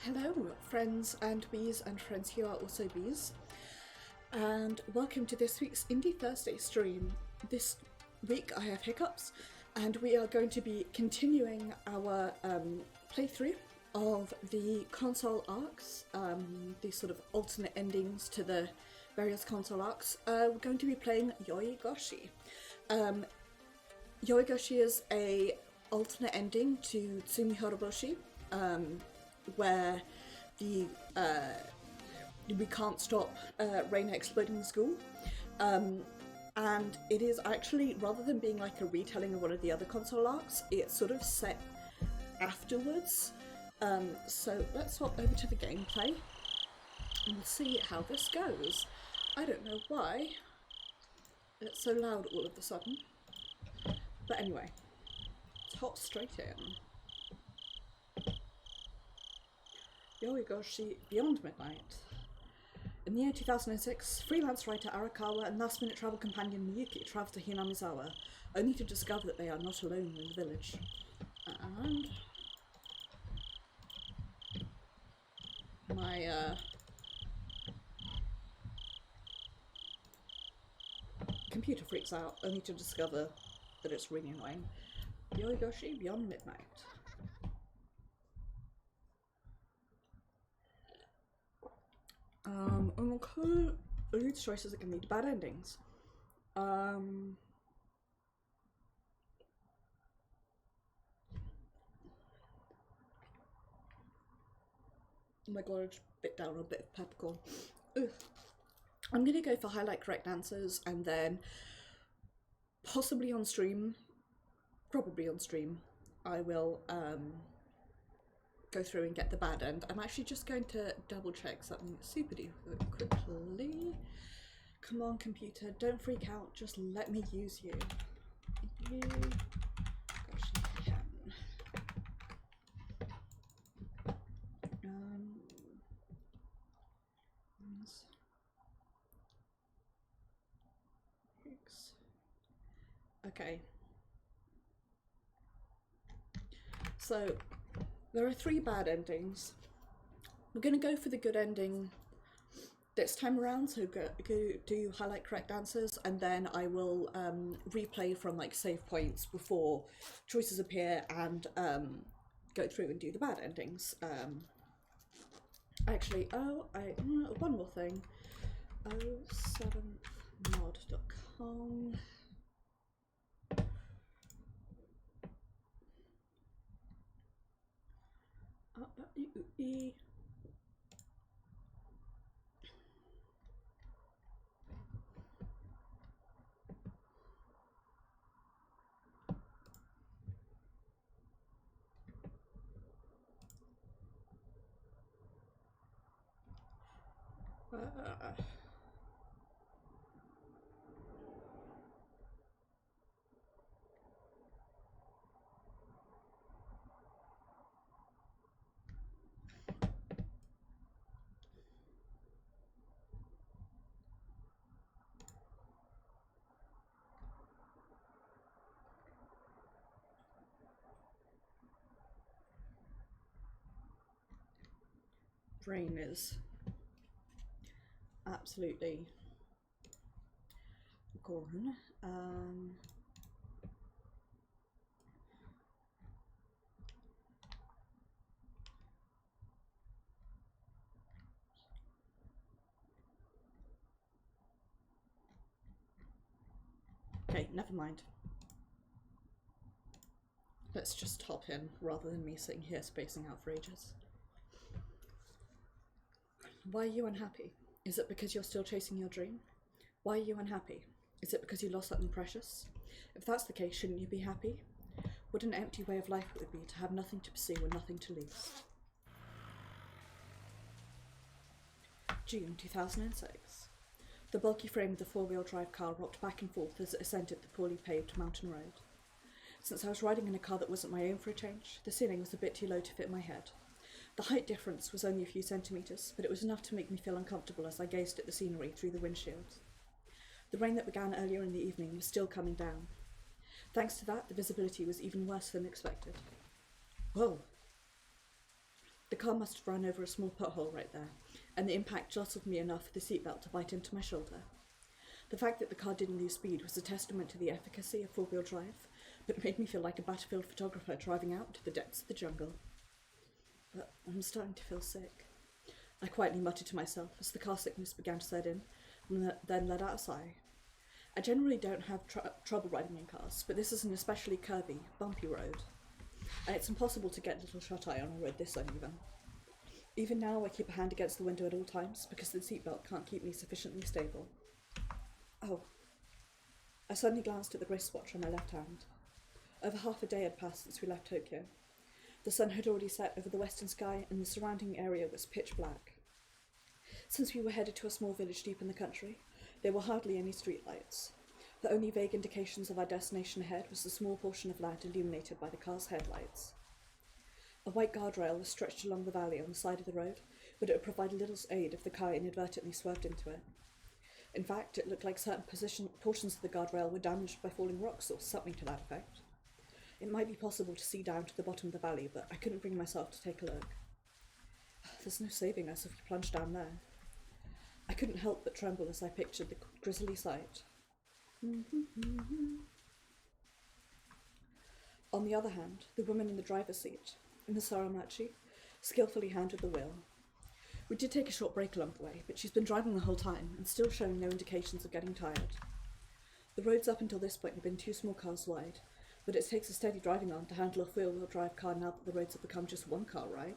Hello, friends and bees and friends who are also bees, and welcome to this week's Indie Thursday stream. This week I have hiccups, and we are going to be continuing our playthrough of the console arcs, these sort of alternate endings to the various console arcs. We're going to be playing Yoigoshi. Yoigoshi is a alternate ending to Tsumi Horoboshi, where the we can't stop Reina exploding the school, and it is actually, rather than being like a retelling of one of the other console arcs, it's sort of set afterwards. So let's swap over to the gameplay and we'll see how this goes. I don't know why it's so loud all of a sudden, but anyway, let's hop straight in. Yoigoshi Beyond Midnight. In the year 2006, freelance writer Arakawa and last-minute travel companion Miyuki travel to Hinamizawa, only to discover that they are not alone in the village. And my computer freaks out, only to discover that it's really annoying. Yoigoshi Beyond Midnight. Okay, these choices that can lead to bad endings. Oh my god, I just bit down a bit of peppercorn. Ugh. I'm gonna go for highlight correct answers and then possibly on stream, probably on stream, I will go through and get the bad end. I'm actually just going to double check something super duper quickly. Come on, computer, don't freak out, just let me use you. Gosh, you can. Okay. So, there are 3 bad endings. We're going to go for the good ending this time around, so go do highlight correct answers, and then I will replay from like save points before choices appear and go through and do the bad endings. Actually, one more thing. 07mod.com. Brain is absolutely gone. Okay, never mind. Let's just hop in rather than me sitting here spacing out for ages. Why are you unhappy? Is it because you're still chasing your dream? Why are you unhappy? Is it because you lost something precious? If that's the case, shouldn't you be happy? What an empty way of life it would be to have nothing to pursue and nothing to lose. June 2006. The bulky frame of the 4-wheel drive car rocked back and forth as it ascended the poorly paved mountain road. Since I was riding in a car that wasn't my own for a change, the ceiling was a bit too low to fit my head. The height difference was only a few centimetres, but it was enough to make me feel uncomfortable as I gazed at the scenery through the windshield. The rain that began earlier in the evening was still coming down. Thanks to that, the visibility was even worse than expected. Whoa! The car must have run over a small pothole right there, and the impact jostled me enough for the seatbelt to bite into my shoulder. The fact that the car didn't lose speed was a testament to the efficacy of four-wheel drive, but it made me feel like a battlefield photographer driving out to the depths of the jungle. But I'm starting to feel sick. I quietly muttered to myself as the car sickness began to set in, and then let out a sigh. I generally don't have trouble riding in cars, but this is an especially curvy, bumpy road, and it's impossible to get little shut-eye on a road this uneven. Even now I keep a hand against the window at all times because the seatbelt can't keep me sufficiently stable. Oh. I suddenly glanced at the wristwatch on my left hand. Over half a day had passed since we left Tokyo. The sun had already set over the western sky and the surrounding area was pitch black. Since we were headed to a small village deep in the country, there were hardly any streetlights. The only vague indications of our destination ahead was the small portion of land illuminated by the car's headlights. A white guardrail was stretched along the valley on the side of the road, but it would provide little aid if the car inadvertently swerved into it. In fact, it looked like certain portions of the guardrail were damaged by falling rocks or something to that effect. It might be possible to see down to the bottom of the valley, but I couldn't bring myself to take a look. There's no saving us if we plunge down there. I couldn't help but tremble as I pictured the grisly sight. On the other hand, the woman in the driver's seat, in the Saramachi, skillfully handled the wheel. We did take a short break along the way, but she's been driving the whole time and still showing no indications of getting tired. The roads up until this point have been 2 small cars wide, but it takes a steady driving arm to handle a four-wheel drive car now that the roads have become just 1 car ride.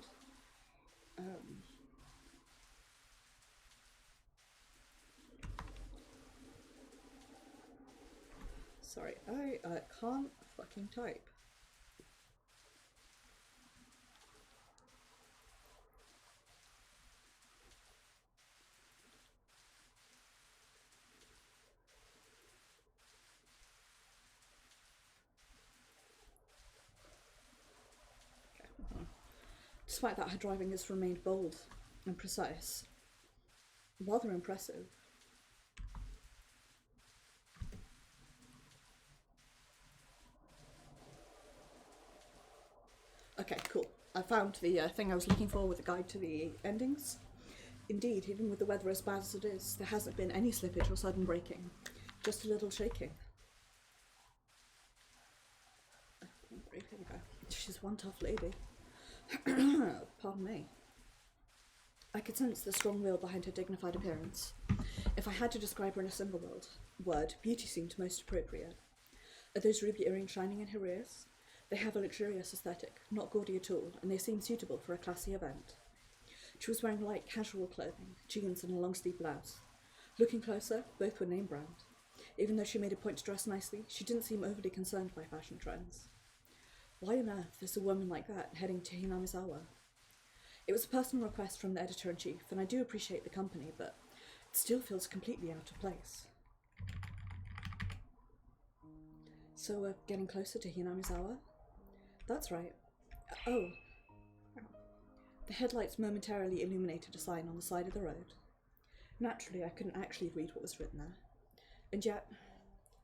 Sorry, I can't fucking type. Despite that, her driving has remained bold and precise. Rather impressive. Okay, cool. I found the thing I was looking for with the guide to the endings. Indeed, even with the weather as bad as it is, there hasn't been any slippage or sudden braking. Just a little shaking. Here we go. She's one tough lady. Pardon me. I could sense the strong will behind her dignified appearance. If I had to describe her in a single word, beauty seemed most appropriate. Are those ruby earrings shining in her ears? They have a luxurious aesthetic, not gaudy at all, and they seem suitable for a classy event. She was wearing light, casual clothing, jeans and a long-sleeve blouse. Looking closer, both were name brand. Even though she made a point to dress nicely, she didn't seem overly concerned by fashion trends. Why on earth is a woman like that heading to Hinamizawa? It was a personal request from the editor-in-chief, and I do appreciate the company, but it still feels completely out of place. So we're getting closer to Hinamizawa? That's right. Oh. The headlights momentarily illuminated a sign on the side of the road. Naturally, I couldn't actually read what was written there. And yet,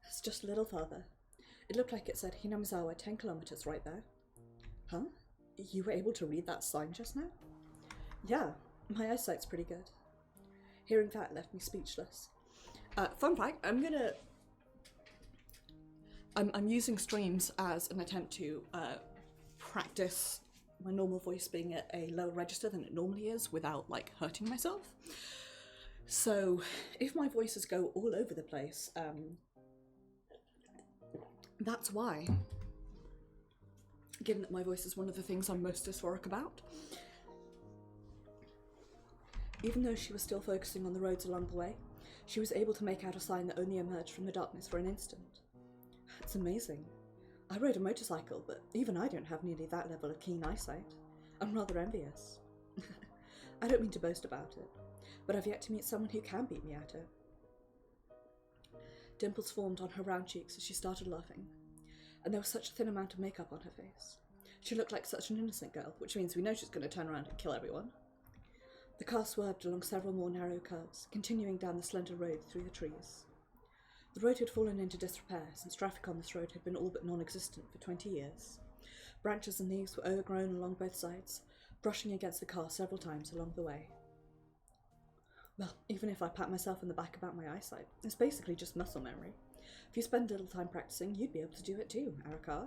it's just a little further. It looked like it said Hinamizawa 10 kilometers right there. Huh? You were able to read that sign just now? Yeah, my eyesight's pretty good. Hearing that left me speechless. Fun fact, I'm using streams as an attempt to practice my normal voice being at a lower register than it normally is without, like, hurting myself. So, if my voices go all over the place, that's why. Given that my voice is one of the things I'm most dysphoric about. Even though she was still focusing on the roads along the way, she was able to make out a sign that only emerged from the darkness for an instant. It's amazing. I rode a motorcycle, but even I don't have nearly that level of keen eyesight. I'm rather envious. I don't mean to boast about it, but I've yet to meet someone who can beat me at it. Dimples formed on her round cheeks as she started laughing, and there was such a thin amount of makeup on her face. She looked like such an innocent girl, which means we know she's going to turn around and kill everyone. The car swerved along several more narrow curves, continuing down the slender road through the trees. The road had fallen into disrepair since traffic on this road had been all but non-existent for 20 years. Branches and leaves were overgrown along both sides, brushing against the car several times along the way. Well, even if I pat myself on the back about my eyesight, it's basically just muscle memory. If you spend a little time practicing, you'd be able to do it too, Araka.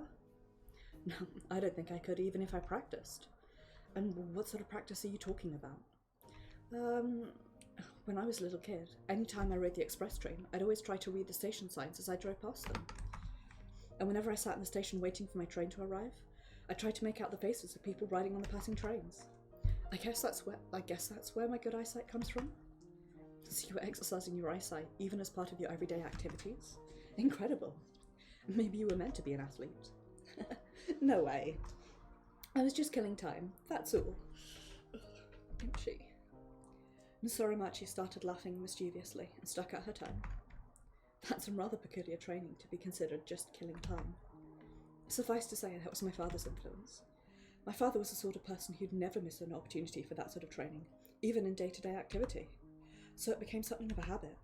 No, I don't think I could, even if I practiced. And what sort of practice are you talking about? When I was a little kid, any time I rode the express train, I'd always try to read the station signs as I drove past them. And whenever I sat in the station waiting for my train to arrive, I tried to make out the faces of people riding on the passing trains. I guess that's where my good eyesight comes from. So you were exercising your eyesight even as part of your everyday activities? Incredible. Maybe you were meant to be an athlete. No way. I was just killing time, that's all. She. Miss Soramachi started laughing mischievously and stuck out her tongue. That's some rather peculiar training to be considered just killing time. Suffice to say, that was my father's influence. My father was the sort of person who'd never miss an opportunity for that sort of training, even in day-to-day activity. So it became something of a habit.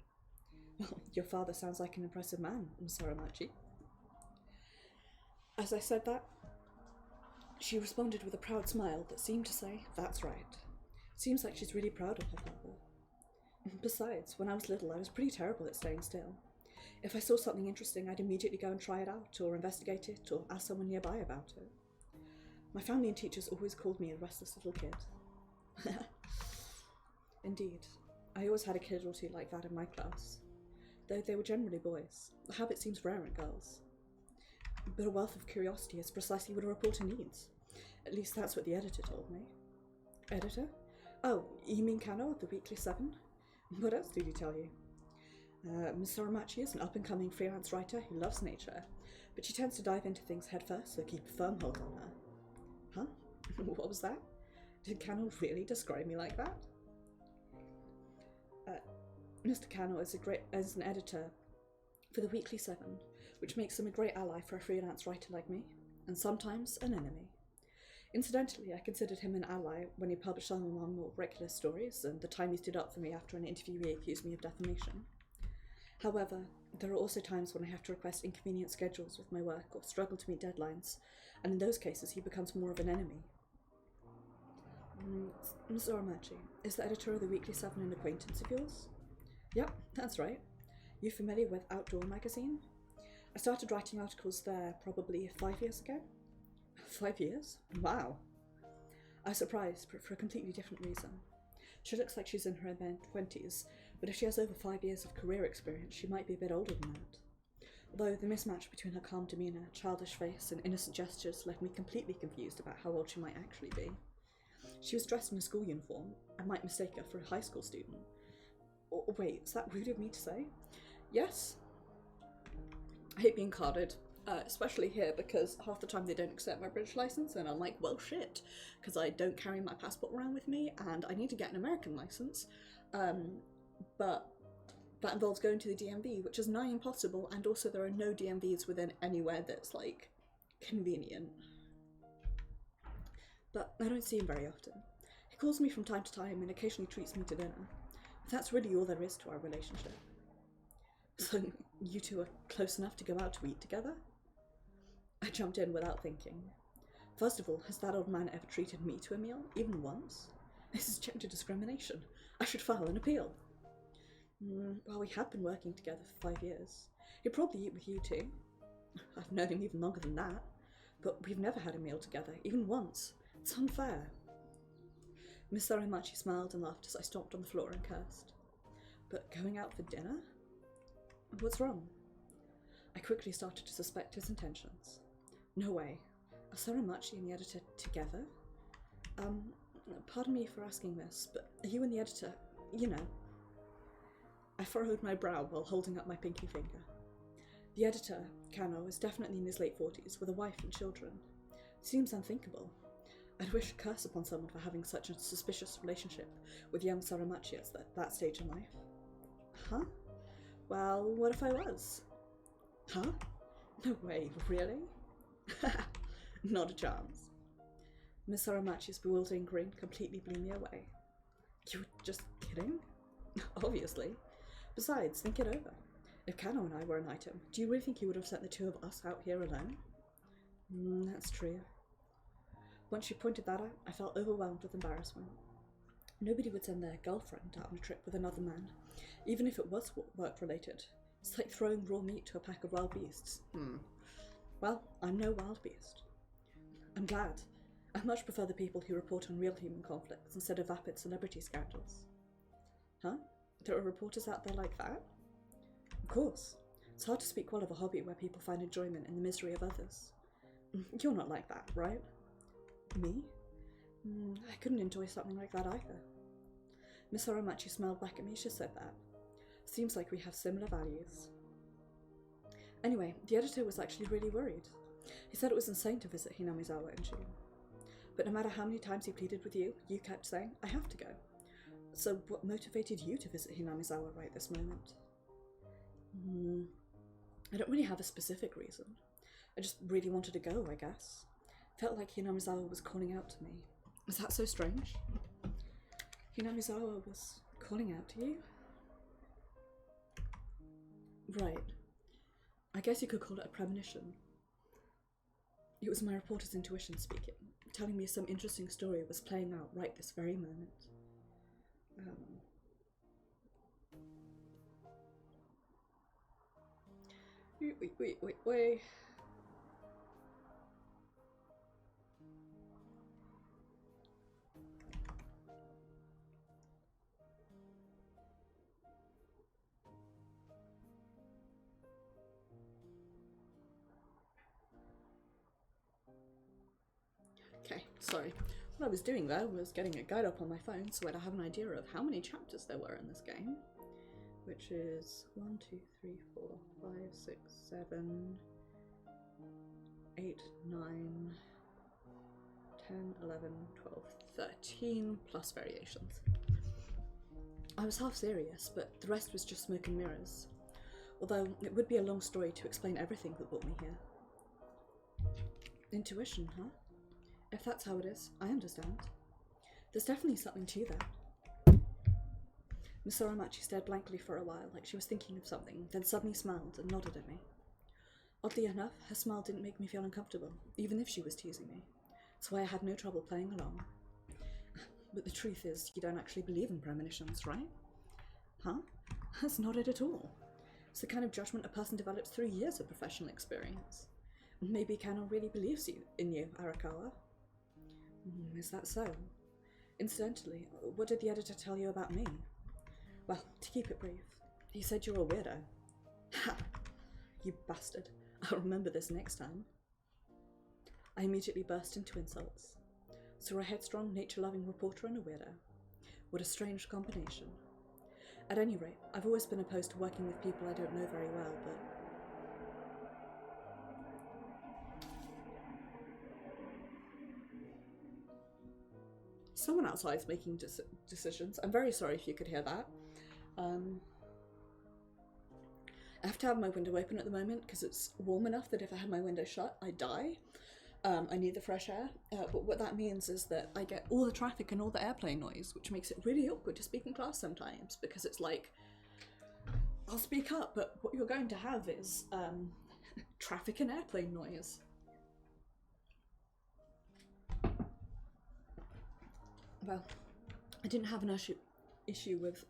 Well, your father sounds like an impressive man, Miss Soramachi. As I said that, she responded with a proud smile that seemed to say, that's right. Seems like she's really proud of her father. Besides, when I was little, I was pretty terrible at staying still. If I saw something interesting, I'd immediately go and try it out, or investigate it, or ask someone nearby about it. My family and teachers always called me a restless little kid. Indeed, I always had a kid or two like that in my class, though they were generally boys. The habit seems rare in girls. But a wealth of curiosity is precisely what a reporter needs. At least that's what the editor told me. Editor? Oh, you mean Kano of the Weekly 7? What else did he tell you? Miss Soramachi is an up-and-coming freelance writer who loves nature, but she tends to dive into things headfirst, so keep a firm hold on her. Huh? What was that? Did Kano really describe me like that? Mr. Kano is an editor for the Weekly 7, which makes him a great ally for a freelance writer like me, and sometimes an enemy. Incidentally, I considered him an ally when he published some of my more regular stories, and the time he stood up for me after an interviewee accused me of defamation. However, there are also times when I have to request inconvenient schedules with my work or struggle to meet deadlines, and in those cases he becomes more of an enemy. Ms. Soramachi, is the editor of the Weekly 7 an acquaintance of yours? Yep, that's right. You familiar with Outdoor Magazine? I started writing articles there probably 5 years ago. 5 years? Wow. I was surprised, but for a completely different reason. She looks like she's in her mid-20s, but if she has over 5 years of career experience, she might be a bit older than that. Although the mismatch between her calm demeanour, childish face, and innocent gestures left me completely confused about how old she might actually be. She was dressed in a school uniform. I might mistake her for a high school student. Oh, wait, is that rude of me to say? Yes. I hate being carded. Especially here, because half the time they don't accept my British license, and I'm like, well, shit, because I don't carry my passport around with me, and I need to get an American license, but that involves going to the DMV, which is nigh impossible, and also there are no DMVs within anywhere that's, like, convenient. But I don't see him very often. He calls me from time to time and occasionally treats me to dinner. But that's really all there is to our relationship. So, you two are close enough to go out to eat together? I jumped in without thinking. First of all, has that old man ever treated me to a meal, even once? This is gender discrimination. I should file an appeal. Well, we have been working together for 5 years. He'd probably eat with you too. I've known him even longer than that. But we've never had a meal together, even once. It's unfair. Miss Soramachi smiled and laughed as I stomped on the floor and cursed. But going out for dinner? What's wrong? I quickly started to suspect his intentions. No way. Are Soramachi and the editor together? Pardon me for asking this, but are you and the editor, you know? I furrowed my brow while holding up my pinky finger. The editor, Kano, is definitely in his late 40s with a wife and children. Seems unthinkable. I'd wish a curse upon someone for having such a suspicious relationship with young Soramachi at that stage in life. Huh? Well, what if I was? Huh? No way, really? Not a chance. Miss Soramachi's bewildering grin completely blew me away. You were just kidding? Obviously. Besides, think it over. If Kano and I were an item, do you really think he would have sent the two of us out here alone? That's true. Once she pointed that out, I felt overwhelmed with embarrassment. Nobody would send their girlfriend out on a trip with another man, even if it was work-related. It's like throwing raw meat to a pack of wild beasts. Well, I'm no wild beast. I'm glad. I much prefer the people who report on real human conflicts instead of vapid celebrity scandals. Huh? There are reporters out there like that? Of course. It's hard to speak well of a hobby where people find enjoyment in the misery of others. You're not like that, right? Me? I couldn't enjoy something like that either. Miss Aramachi smiled back at me as she said that. Seems like we have similar values. Anyway, the editor was actually really worried. He said it was insane to visit Hinamizawa in June. But no matter how many times he pleaded with you, you kept saying, I have to go. So what motivated you to visit Hinamizawa right this moment? I don't really have a specific reason. I just really wanted to go, I guess. Felt like Hinamizawa was calling out to me. Is that so strange? Hinamizawa was calling out to you? Right. I guess you could call it a premonition. It was my reporter's intuition speaking, telling me some interesting story was playing out right this very moment. Wait. Okay, sorry. What I was doing there was getting a guide up on my phone so I'd have an idea of how many chapters there were in this game. Which is 1, 2, 3, 4, 5, 6, 7, 8, 9, 10, 11, 12, 13, plus variations. I was half serious, but the rest was just smoke and mirrors. Although it would be a long story to explain everything that brought me here. Intuition, huh? If that's how it is, I understand. There's definitely something to that. Miss Aramachi stared blankly for a while, like she was thinking of something, then suddenly smiled and nodded at me. Oddly enough, her smile didn't make me feel uncomfortable, even if she was teasing me. That's why I had no trouble playing along. But the truth is, you don't actually believe in premonitions, right? Huh? That's not it at all. It's the kind of judgment a person develops through years of professional experience. Maybe Canon really believes in you, Arakawa. Is that so? Incidentally, what did the editor tell you about me? Well, to keep it brief, he said you're a weirdo. Ha! You bastard. I'll remember this next time. I immediately burst into insults. So a headstrong, nature-loving reporter and a weirdo. What a strange combination. At any rate, I've always been opposed to working with people I don't know very well, but... Someone outside is making decisions. I'm very sorry if you could hear that. I have to have my window open at the moment because it's warm enough that if I had my window shut, I'd die. I need the fresh air, but what that means is that I get all the traffic and all the airplane noise, which makes it really awkward to speak in class sometimes, because it's like, I'll speak up, but what you're going to have is traffic and airplane noise. Well, I didn't have an issue with,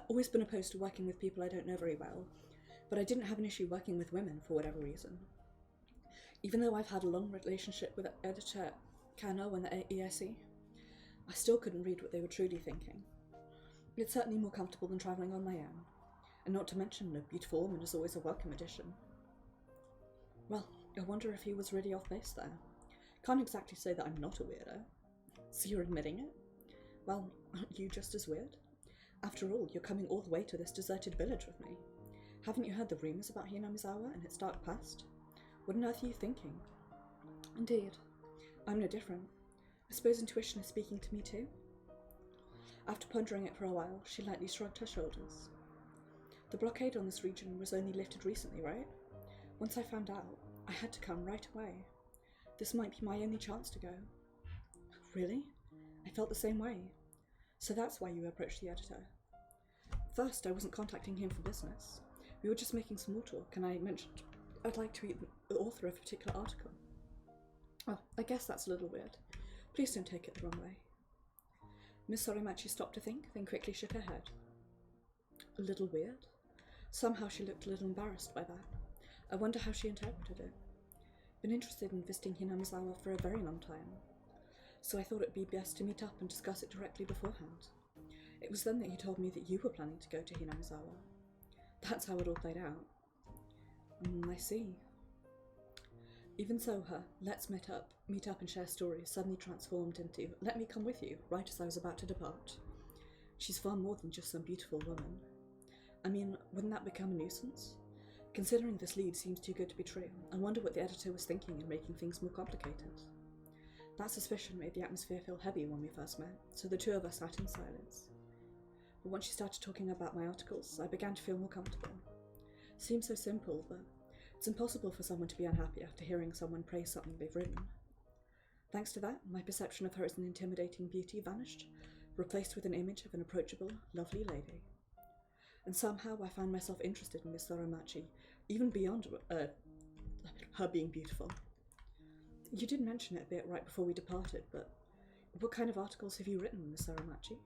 always been opposed to working with people I don't know very well, but I didn't have an issue working with women for whatever reason. Even though I've had a long relationship with editor Kano and the ESE, I still couldn't read what they were truly thinking. It's certainly more comfortable than travelling on my own, and not to mention a beautiful woman is always a welcome addition. Well, I wonder if he was really off base there. Can't exactly say that I'm not a weirdo. So you're admitting it? Well, aren't you just as weird? After all, you're coming all the way to this deserted village with me. Haven't you heard the rumours about Hinamizawa and its dark past? What on earth are you thinking? Indeed. I'm no different. I suppose intuition is speaking to me too? After pondering it for a while, she lightly shrugged her shoulders. The blockade on this region was only lifted recently, right? Once I found out, I had to come right away. This might be my only chance to go. Really? I felt the same way. So that's why you approached the editor. First, I wasn't contacting him for business. We were just making small talk, and I mentioned I'd like to meet the author of a particular article. Oh, I guess that's a little weird. Please don't take it the wrong way. Miss Sorimachi stopped to think, then quickly shook her head. A little weird. Somehow she looked a little embarrassed by that. I wonder how she interpreted it. Been interested in visiting Hinamizawa for a very long time, so I thought it'd be best to meet up and discuss it directly beforehand. It was then that he told me that you were planning to go to Hinamizawa. That's how it all played out. I see. Even so, her let's meet up and share stories suddenly transformed into let me come with you, right as I was about to depart. She's far more than just some beautiful woman. I mean, wouldn't that become a nuisance? Considering this lead seems too good to be true, I wonder what the editor was thinking in making things more complicated. That suspicion made the atmosphere feel heavy when we first met, so the two of us sat in silence. But once she started talking about my articles, I began to feel more comfortable. Seems so simple, but it's impossible for someone to be unhappy after hearing someone praise something they've written. Thanks to that, my perception of her as an intimidating beauty vanished, replaced with an image of an approachable, lovely lady. And somehow I found myself interested in Miss Sorimachi, even beyond her being beautiful. You did mention it a bit right before we departed, but what kind of articles have you written, Miss Sorimachi?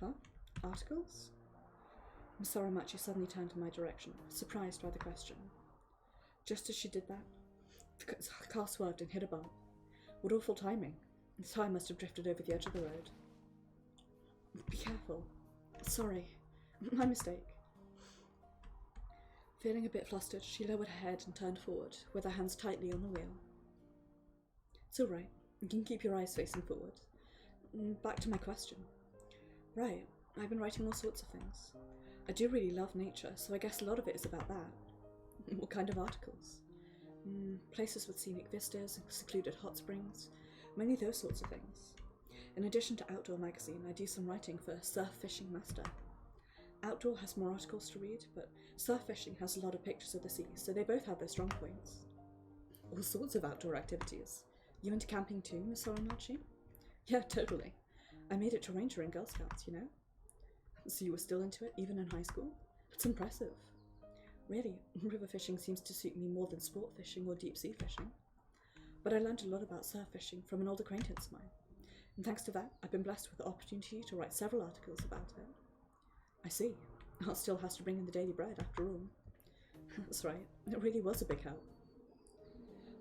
Huh? Articles? Miss Sorimachi suddenly turned in my direction, surprised by the question. Just as she did that, the car swerved and hit a bump. What awful timing. The tire must have drifted over the edge of the road. Be careful. Sorry. My mistake. Feeling a bit flustered, she lowered her head and turned forward, with her hands tightly on the wheel. It's all right. You can keep your eyes facing forward. Back to my question. Right. I've been writing all sorts of things. I do really love nature, so I guess a lot of it is about that. What kind of articles? Places with scenic vistas and secluded hot springs. Mainly those sorts of things. In addition to Outdoor magazine, I do some writing for Surf Fishing Master. Outdoor has more articles to read, but surf fishing has a lot of pictures of the sea, so they both have their strong points. All sorts of outdoor activities. You into camping too, Miss Sorimachi? Yeah, totally. I made it to Ranger in Girl Scouts, you know? So you were still into it, even in high school? That's impressive. Really, river fishing seems to suit me more than sport fishing or deep sea fishing. But I learned a lot about surf fishing from an old acquaintance of mine, and thanks to that, I've been blessed with the opportunity to write several articles about it. I see. Art still has to bring in the daily bread, after all. That's right. It really was a big help.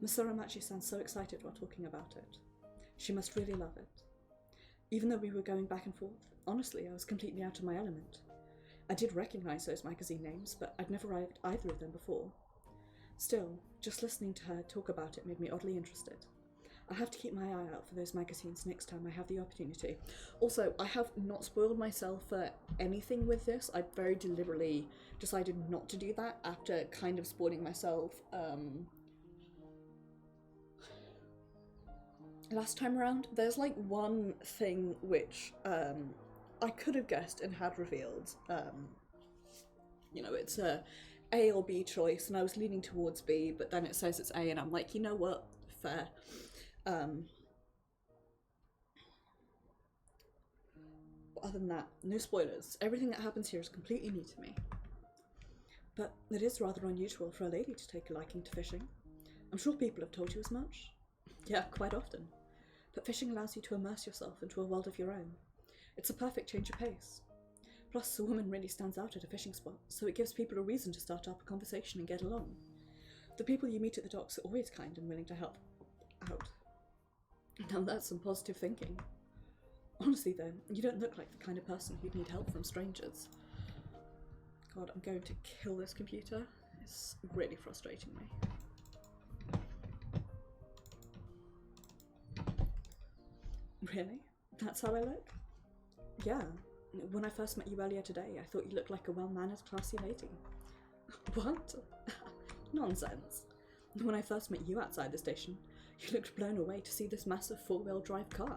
Miss Sorimachi sounds so excited while talking about it. She must really love it. Even though we were going back and forth, honestly, I was completely out of my element. I did recognize those magazine names, but I'd never read either of them before. Still, just listening to her talk about it made me oddly interested. I have to keep my eye out for those magazines next time I have the opportunity. Also, I have not spoiled myself for anything with this. I very deliberately decided not to do that after kind of spoiling myself last time around. There's like one thing which I could have guessed and had revealed. It's a A or B choice, and I was leaning towards B, but then it says it's A, and I'm like, you know what, fair. Other than that, no spoilers. Everything that happens here is completely new to me. But it is rather unusual for a lady to take a liking to fishing. I'm sure people have told you as much. Yeah, quite often. But fishing allows you to immerse yourself into a world of your own. It's a perfect change of pace. Plus, a woman really stands out at a fishing spot, so it gives people a reason to start up a conversation and get along. The people you meet at the docks are always kind and willing to help out. Now that's some positive thinking. Honestly though, you don't look like the kind of person who'd need help from strangers. God, I'm going to kill this computer. It's really frustrating me. Really? That's how I look? Yeah. When I first met you earlier today, I thought you looked like a well-mannered, classy lady. What? Nonsense. When I first met you outside the station, you looked blown away to see this massive four-wheel drive car.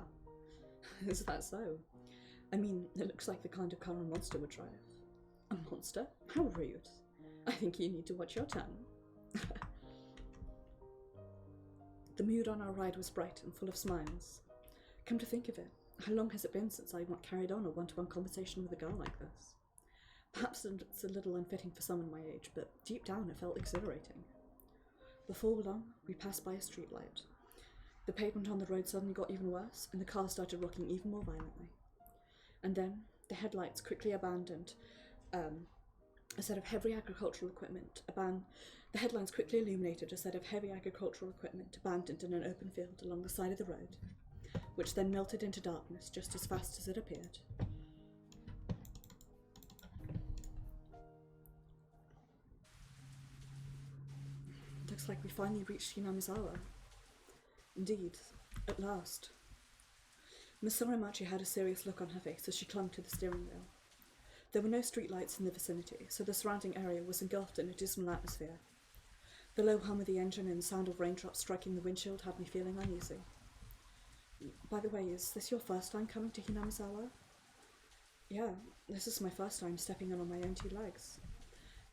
Is that so? I mean, it looks like the kind of car a monster would drive. A monster? How rude. I think you need to watch your tongue. The mood on our ride was bright and full of smiles. Come to think of it, how long has it been since I carried on a one-to-one conversation with a girl like this? Perhaps it's a little unfitting for someone my age, but deep down it felt exhilarating. Before long, we passed by a streetlight. The pavement on the road suddenly got even worse, and the car started rocking even more violently. And then the headlights quickly abandoned a set of heavy agricultural equipment. The headlines quickly illuminated a set of heavy agricultural equipment abandoned in an open field along the side of the road, which then melted into darkness just as fast as it appeared. Looks like we finally reached Hinamizawa. Indeed, at last. Miss Soramachi had a serious look on her face as she clung to the steering wheel. There were no streetlights in the vicinity, so the surrounding area was engulfed in a dismal atmosphere. The low hum of the engine and the sound of raindrops striking the windshield had me feeling uneasy. By the way, is this your first time coming to Hinamizawa? Yeah, this is my first time stepping in on my own two legs.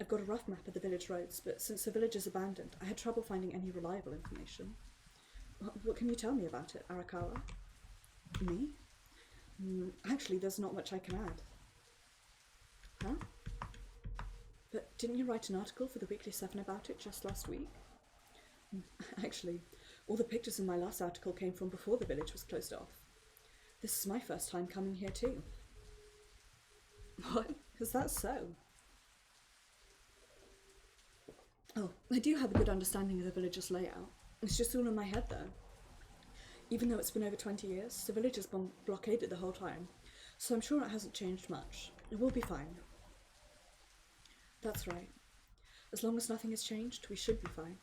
I've got a rough map of the village roads, but since the village is abandoned, I had trouble finding any reliable information. What can you tell me about it, Arakawa? Me? Actually, there's not much I can add. Huh? But didn't you write an article for the Weekly 7 about it just last week? Actually, all the pictures in my last article came from before the village was closed off. This is my first time coming here too. What? Is that so? Oh, I do have a good understanding of the village's layout. It's just all in my head though. Even though it's been over 20 years, the village has been blockaded the whole time, so I'm sure it hasn't changed much. It will be fine. That's right. As long as nothing has changed, we should be fine.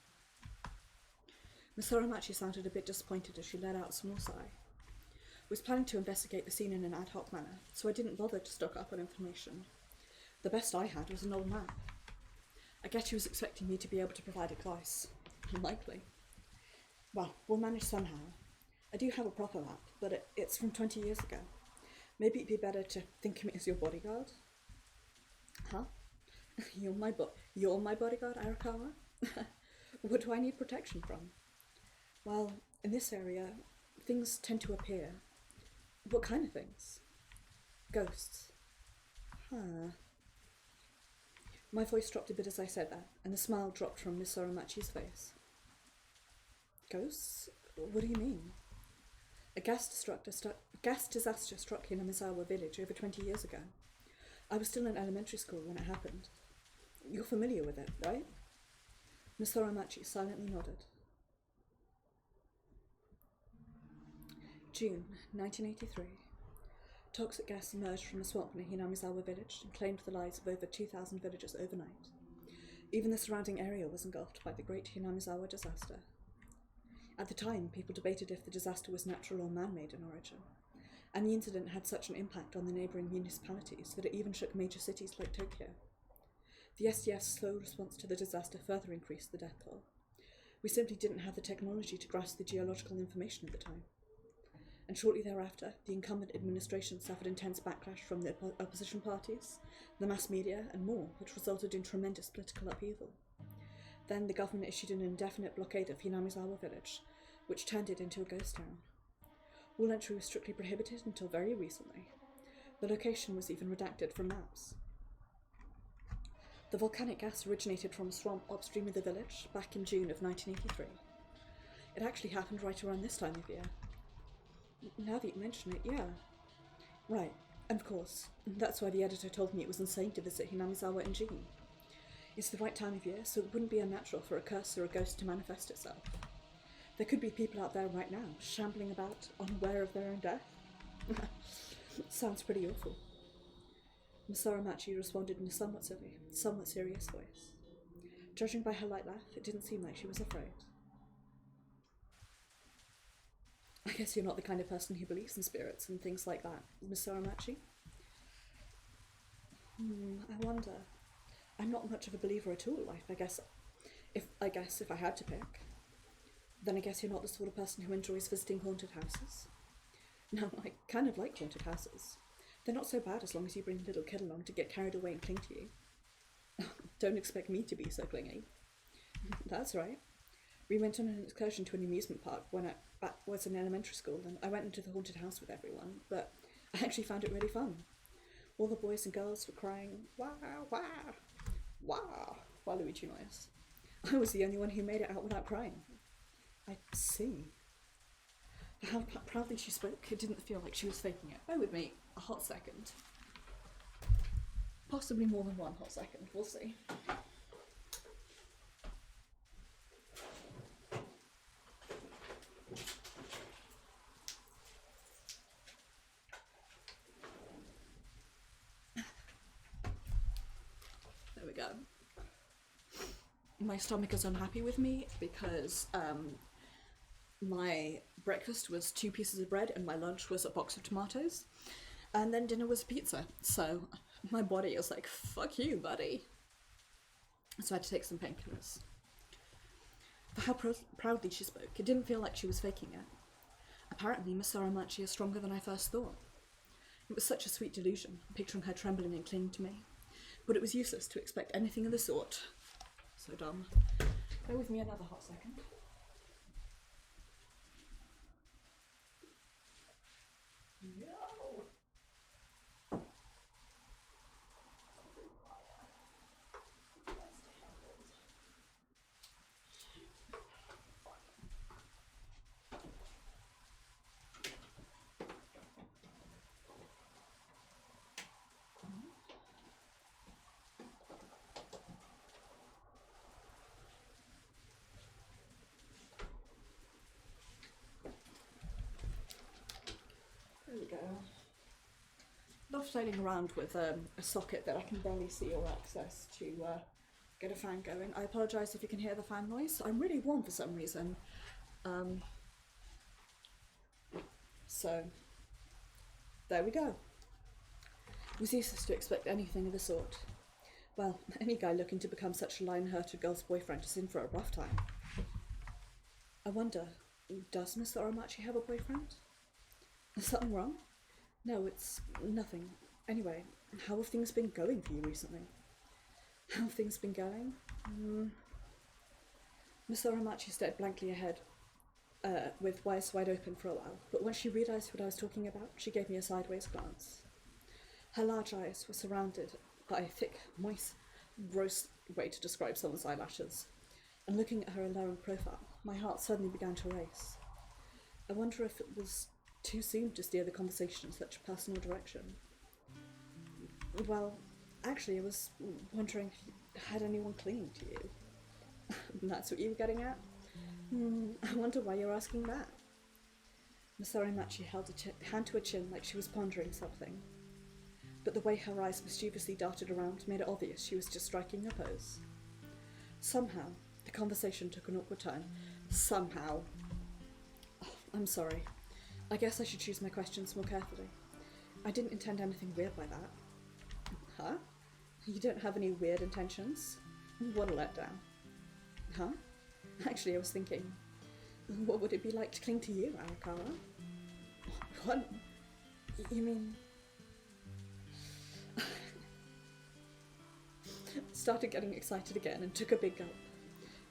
Miss Soramachi sounded a bit disappointed as she let out a small sigh. I was planning to investigate the scene in an ad hoc manner, so I didn't bother to stock up on information. The best I had was an old map. I guess she was expecting me to be able to provide advice. Unlikely. Well, we'll manage somehow. I do have a proper map, but it's from 20 years ago. Maybe it'd be better to think of me as your bodyguard? Huh? You're my bodyguard, Arakawa? What do I need protection from? Well, in this area, things tend to appear. What kind of things? Ghosts. Huh. My voice dropped a bit as I said that, and a smile dropped from Miss Soramachi's face. Ghosts? What do you mean? A gas disaster struck Hinamizawa village over 20 years ago. I was still in elementary school when it happened. You're familiar with it, right? Miss Soramachi silently nodded. June 1983. Toxic gas emerged from a swamp near Hinamizawa village and claimed the lives of over 2,000 villagers overnight. Even the surrounding area was engulfed by the Great Hinamizawa disaster. At the time, people debated if the disaster was natural or man-made in origin, and the incident had such an impact on the neighbouring municipalities that it even shook major cities like Tokyo. The SDF's slow response to the disaster further increased the death toll. We simply didn't have the technology to grasp the geological information at the time. And shortly thereafter, the incumbent administration suffered intense backlash from the opposition parties, the mass media, and more, which resulted in tremendous political upheaval. Then the government issued an indefinite blockade of Hinamizawa village, which turned it into a ghost town. All entry was strictly prohibited until very recently. The location was even redacted from maps. The volcanic gas originated from a swamp upstream of the village back in June of 1983. It actually happened right around this time of year. Now that you mention it, yeah. Right, and of course, that's why the editor told me it was insane to visit Hinamizawa in June. It's the right time of year, so it wouldn't be unnatural for a curse or a ghost to manifest itself. There could be people out there right now, shambling about, unaware of their own death. Sounds pretty awful. Miss Soramachi responded in a somewhat serious voice. Judging by her light laugh, it didn't seem like she was afraid. I guess you're not the kind of person who believes in spirits and things like that, Miss Soramachi? I wonder. I'm not much of a believer at all, I guess if I had to pick. Then I guess you're not the sort of person who enjoys visiting haunted houses. No, I kind of like haunted houses. They're not so bad as long as you bring little kid along to get carried away and cling to you. Don't expect me to be so clingy. That's right. We went on an excursion to an amusement park when I was in elementary school, and I went into the haunted house with everyone, but I actually found it really fun. All the boys and girls were crying, wah, wah, wah, Waluigi noise. I was the only one who made it out without crying. I see. For how proudly she spoke, it didn't feel like she was faking it. Bear with me a hot second. Possibly more than one hot second, we'll see. There we go. My stomach is unhappy with me because my breakfast was 2 pieces of bread and my lunch was a box of tomatoes. And then dinner was pizza. So my body is like, fuck you, buddy. So I had to take some painkillers. For how proudly she spoke, it didn't feel like she was faking it. Apparently, Miss Saramachi is stronger than I first thought. It was such a sweet delusion, picturing her trembling and clinging to me. But it was useless to expect anything of the sort. So dumb. Bear with me another hot second. No. There we go. Love playing around with a socket that I can barely see or access to get a fan going. I apologise if you can hear the fan noise. I'm really warm for some reason. So, there we go. It was useless to expect anything of the sort. Well, any guy looking to become such a lion-hearted girl's boyfriend is in for a rough time. I wonder, does Miss Saramachi have a boyfriend? Is something wrong? No, it's nothing. Anyway, how have things been going for you recently? How have things been going? Miss Saramachi stared blankly ahead, with eyes wide open for a while, but when she realised what I was talking about, she gave me a sideways glance. Her large eyes were surrounded by a thick, moist, gross way to describe someone's eyelashes, and looking at her alluring profile, my heart suddenly began to race. I wonder if it was too soon to steer the conversation in such a personal direction. Well, actually, I was wondering if you had anyone clinging to you. That's what you were getting at? I wonder why you're asking that. Miss Saramachi held a hand to her chin like she was pondering something, but the way her eyes mischievously darted around made it obvious she was just striking a pose. Somehow, the conversation took an awkward turn. Somehow. Oh, I'm sorry. I guess I should choose my questions more carefully. I didn't intend anything weird by that. Huh? You don't have any weird intentions? What a letdown. Huh? Actually, I was thinking, what would it be like to cling to you, Arakawa? What? You mean... Started getting excited again and took a big gulp.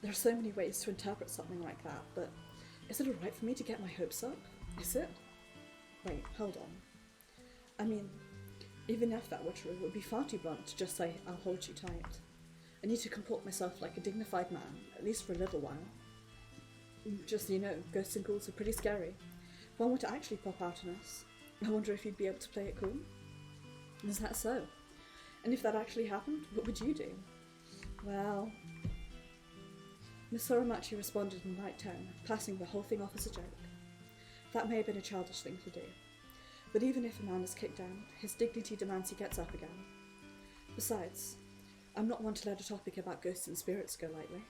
There are so many ways to interpret something like that, but is it alright for me to get my hopes up? Is it? Wait, hold on. I mean, even if that were true, it would be far too blunt to just say, I'll hold you tight. I need to comport myself like a dignified man, at least for a little while. Just so you know, ghosts and ghouls are pretty scary. If one were to actually pop out on us, I wonder if you'd be able to play it cool? Is that so? And if that actually happened, what would you do? Well... Miss Saramachi responded in a light tone, passing the whole thing off as a joke. That may have been a childish thing to do. But even if a man is kicked down, his dignity demands he gets up again. Besides, I'm not one to let a topic about ghosts and spirits go lightly.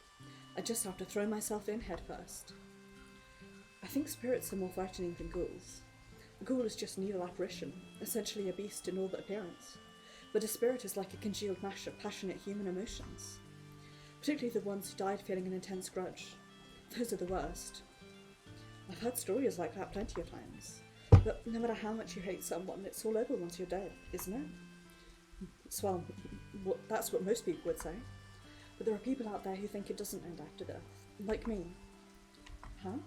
I just have to throw myself in head first. I think spirits are more frightening than ghouls. A ghoul is just an evil apparition, essentially a beast in all but appearance. But a spirit is like a congealed mash of passionate human emotions. Particularly the ones who died feeling an intense grudge. Those are the worst. I've heard stories like that plenty of times. But no matter how much you hate someone, it's all over once you're dead, isn't it? Well, that's what most people would say. But there are people out there who think it doesn't end after death. Like me. Huh?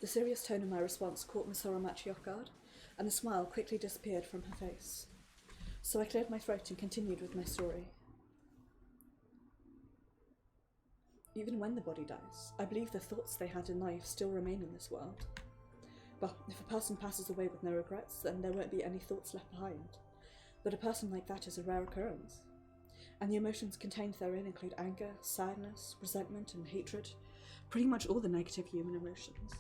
The serious tone of my response caught Miss Saramachi off guard, and the smile quickly disappeared from her face. So I cleared my throat and continued with my story. even when the body dies, I believe the thoughts they had in life still remain in this world. Well, if a person passes away with no regrets, then there won't be any thoughts left behind. But a person like that is a rare occurrence. And the emotions contained therein include anger, sadness, resentment, and hatred. Pretty much all the negative human emotions.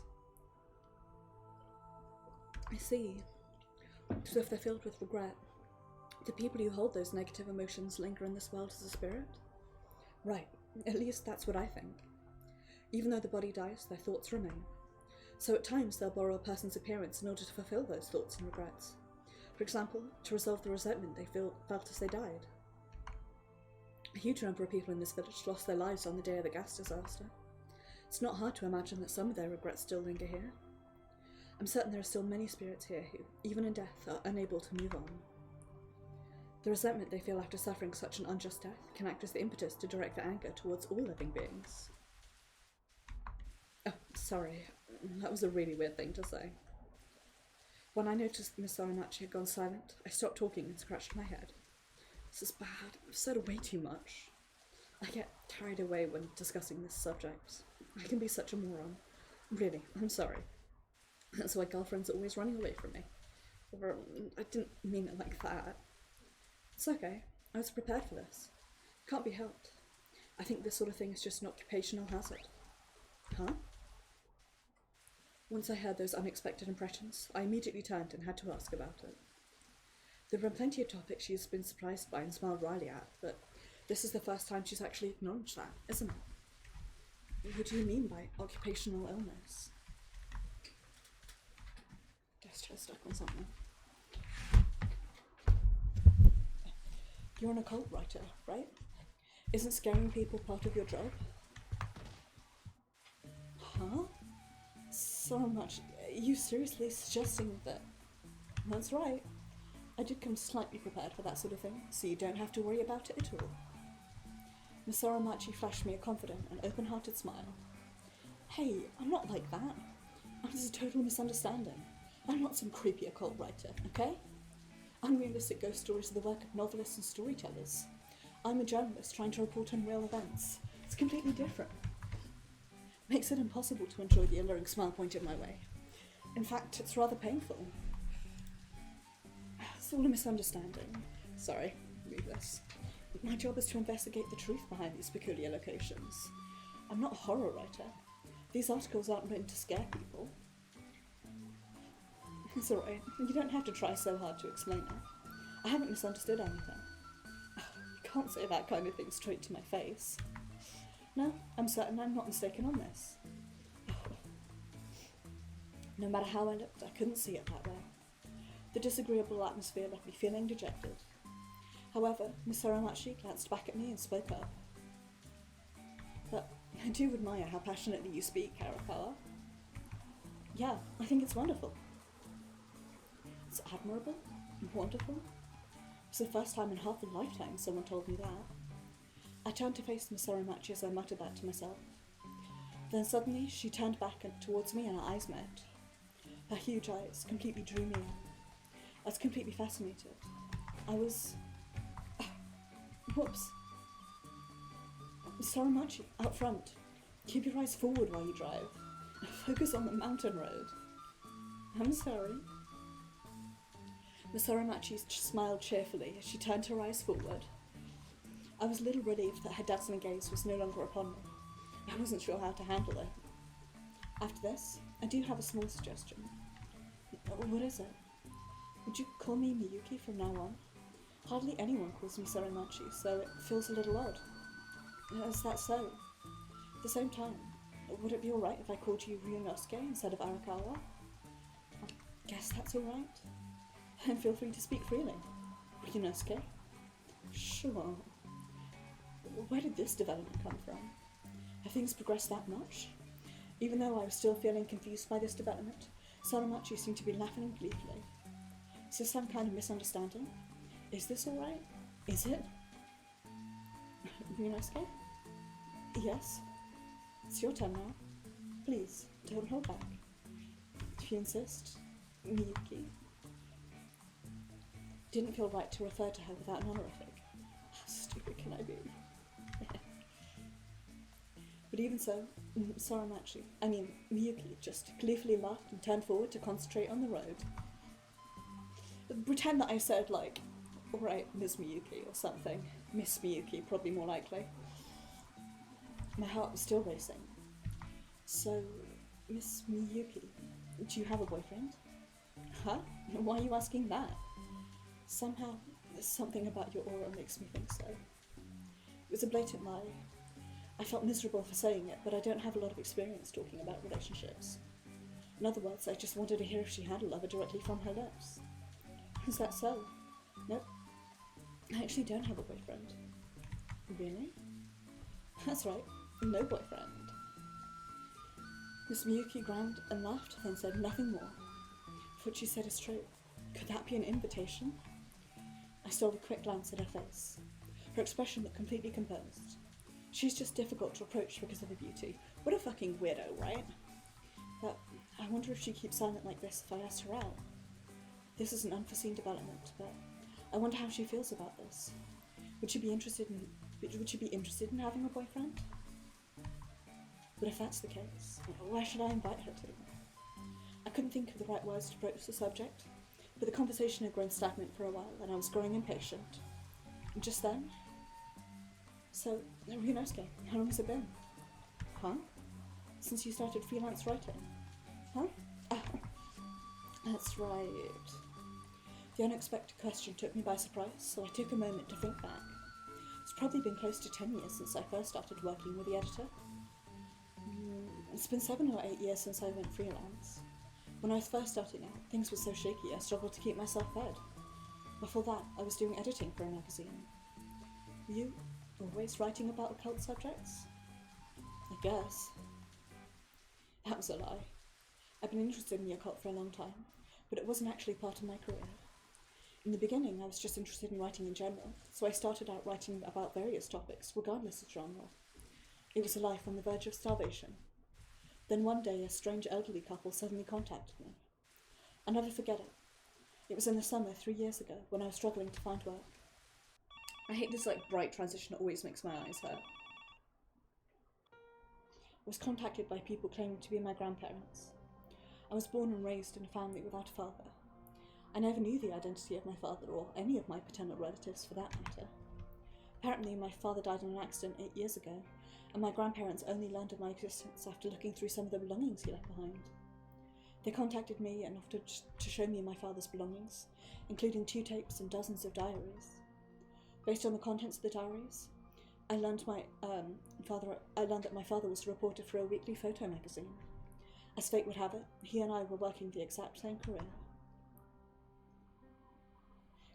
I see. So if they're filled with regret, the people who hold those negative emotions linger in this world as a spirit? Right, at least that's what I think. Even though the body dies, their thoughts remain. So at times they'll borrow a person's appearance in order to fulfill those thoughts and regrets. For example, to resolve the resentment they felt as they died. A huge number of people in this village lost their lives on the day of the gas disaster. It's not hard to imagine that some of their regrets still linger here. I'm certain there are still many spirits here who, even in death, are unable to move on. The resentment they feel after suffering such an unjust death can act as the impetus to direct their anger towards all living beings. Oh, sorry. That was a really weird thing to say. When I noticed Miss Saramachi had gone silent, I stopped talking and scratched my head. This is bad. I've said way too much. I get carried away when discussing this subject. I can be such a moron. Really, I'm sorry. That's why girlfriends are always running away from me. Or, I didn't mean it like that. It's okay. I was prepared for this. Can't be helped. I think this sort of thing is just an occupational hazard. Huh? Once I heard those unexpected impressions, I immediately turned and had to ask about it. There have been plenty of topics she's been surprised by and smiled wryly at, but this is the first time she's actually acknowledged that, isn't it? What do you mean by occupational illness? Guess you're stuck on something. You're an occult writer, right? Isn't scaring people part of your job? Huh? So much. Are you seriously suggesting that? That's right. I did come slightly prepared for that sort of thing, so you don't have to worry about it at all. Miss Saramachi flashed me a confident and open-hearted smile. Hey, I'm not like that. This is a total misunderstanding. I'm not some creepy occult writer, okay? Unrealistic ghost stories are the work of novelists and storytellers. I'm a journalist trying to report on real events. It's completely different. Makes it impossible to enjoy the alluring smile pointed my way. In fact, it's rather painful. It's all a misunderstanding. Sorry, read this. My job is to investigate the truth behind these peculiar locations. I'm not a horror writer. These articles aren't written to scare people. It's alright, you don't have to try so hard to explain it. I haven't misunderstood anything. You can't say that kind of thing straight to my face. No, I'm certain I'm not mistaken on this. No matter how I looked, I couldn't see it that way. The disagreeable atmosphere left me feeling dejected. However, Miss Saramachi glanced back at me and spoke up. But I do admire how passionately you speak, Arakawa. Yeah, I think it's wonderful. It's admirable and wonderful. It's the first time in half a lifetime someone told me that. I turned to face Miss Saramachi as I muttered that to myself. Then suddenly she turned back towards me and our eyes met. Her huge eyes completely drew me in. I was completely fascinated. I was... Whoops. Miss Saramachi, out front. Keep your eyes forward while you drive. Focus on the mountain road. I'm sorry. Miss Saramachi smiled cheerfully as she turned her eyes forward. I was a little relieved that her dazzling gaze was no longer upon me. I wasn't sure how to handle it. After this, I do have a small suggestion. What is it? Would you call me Miyuki from now on? Hardly anyone calls me Saramachi, so it feels a little odd. Is that so? At the same time, would it be alright if I called you Ryunosuke instead of Arakawa? I guess that's alright. And feel free to speak freely. Ryunosuke? Sure. Where did this development come from? Have things progressed that much? Even though I was still feeling confused by this development, Saramachi seemed to be laughing gleefully. Is this some kind of misunderstanding? Is this alright? Is it? Ryunosuke? Yes? It's your turn now. Please, don't hold back. If you insist, Miyuki. Didn't feel right to refer to her without an honorific. How stupid can I be? Would But even so, Saramachi, Miyuki, just gleefully laughed and turned forward to concentrate on the road. Pretend that I said, like, alright, Miss Miyuki, or something. Miss Miyuki, probably more likely. My heart was still racing. So, Miss Miyuki, do you have a boyfriend? Huh? Why are you asking that? Somehow, something about your aura makes me think so. It was a blatant lie. I felt miserable for saying it, but I don't have a lot of experience talking about relationships. In other words, I just wanted to hear if she had a lover directly from her lips. Is that so? Nope. I actually don't have a boyfriend. Really? That's right, no boyfriend. Miss Miyuki ground and laughed, then said nothing more. What she said is true. Could that be an invitation? I stole a quick glance at her face. Her expression looked completely composed. She's just difficult to approach because of her beauty. What a fucking weirdo, right? But I wonder if she keeps silent like this if I asked her out. This is an unforeseen development, but I wonder how she feels about this. Would she be interested in having a boyfriend? But if that's the case, why should I invite her to? I couldn't think of the right words to broach the subject, but the conversation had grown stagnant for a while, and I was growing impatient. And just then... So, Ryunosuke, how long has it been? Huh? Since you started freelance writing? Huh? That's right. The unexpected question took me by surprise, so I took a moment to think back. It's probably been close to 10 years since I first started working with the editor. It's been 7 or 8 years since I went freelance. When I was first starting out, things were so shaky I struggled to keep myself fed. Before that, I was doing editing for a magazine. Were you always writing about occult subjects? I guess. That was a lie. I've been interested in the occult for a long time, but it wasn't actually part of my career. In the beginning, I was just interested in writing in general, so I started out writing about various topics, regardless of genre. It was a life on the verge of starvation. Then one day, a strange elderly couple suddenly contacted me. I'll never forget it. It was in the summer 3 years ago, when I was struggling to find work. I hate this bright transition, it always makes my eyes hurt. I was contacted by people claiming to be my grandparents. I was born and raised in a family without a father. I never knew the identity of my father or any of my paternal relatives for that matter. Apparently my father died in an accident 8 years ago, and my grandparents only learned of my existence after looking through some of the belongings he left behind. They contacted me and offered to show me my father's belongings, including 2 tapes and dozens of diaries. Based on the contents of the diaries, I learned that my father was a reporter for a weekly photo magazine. As fate would have it, he and I were working the exact same career.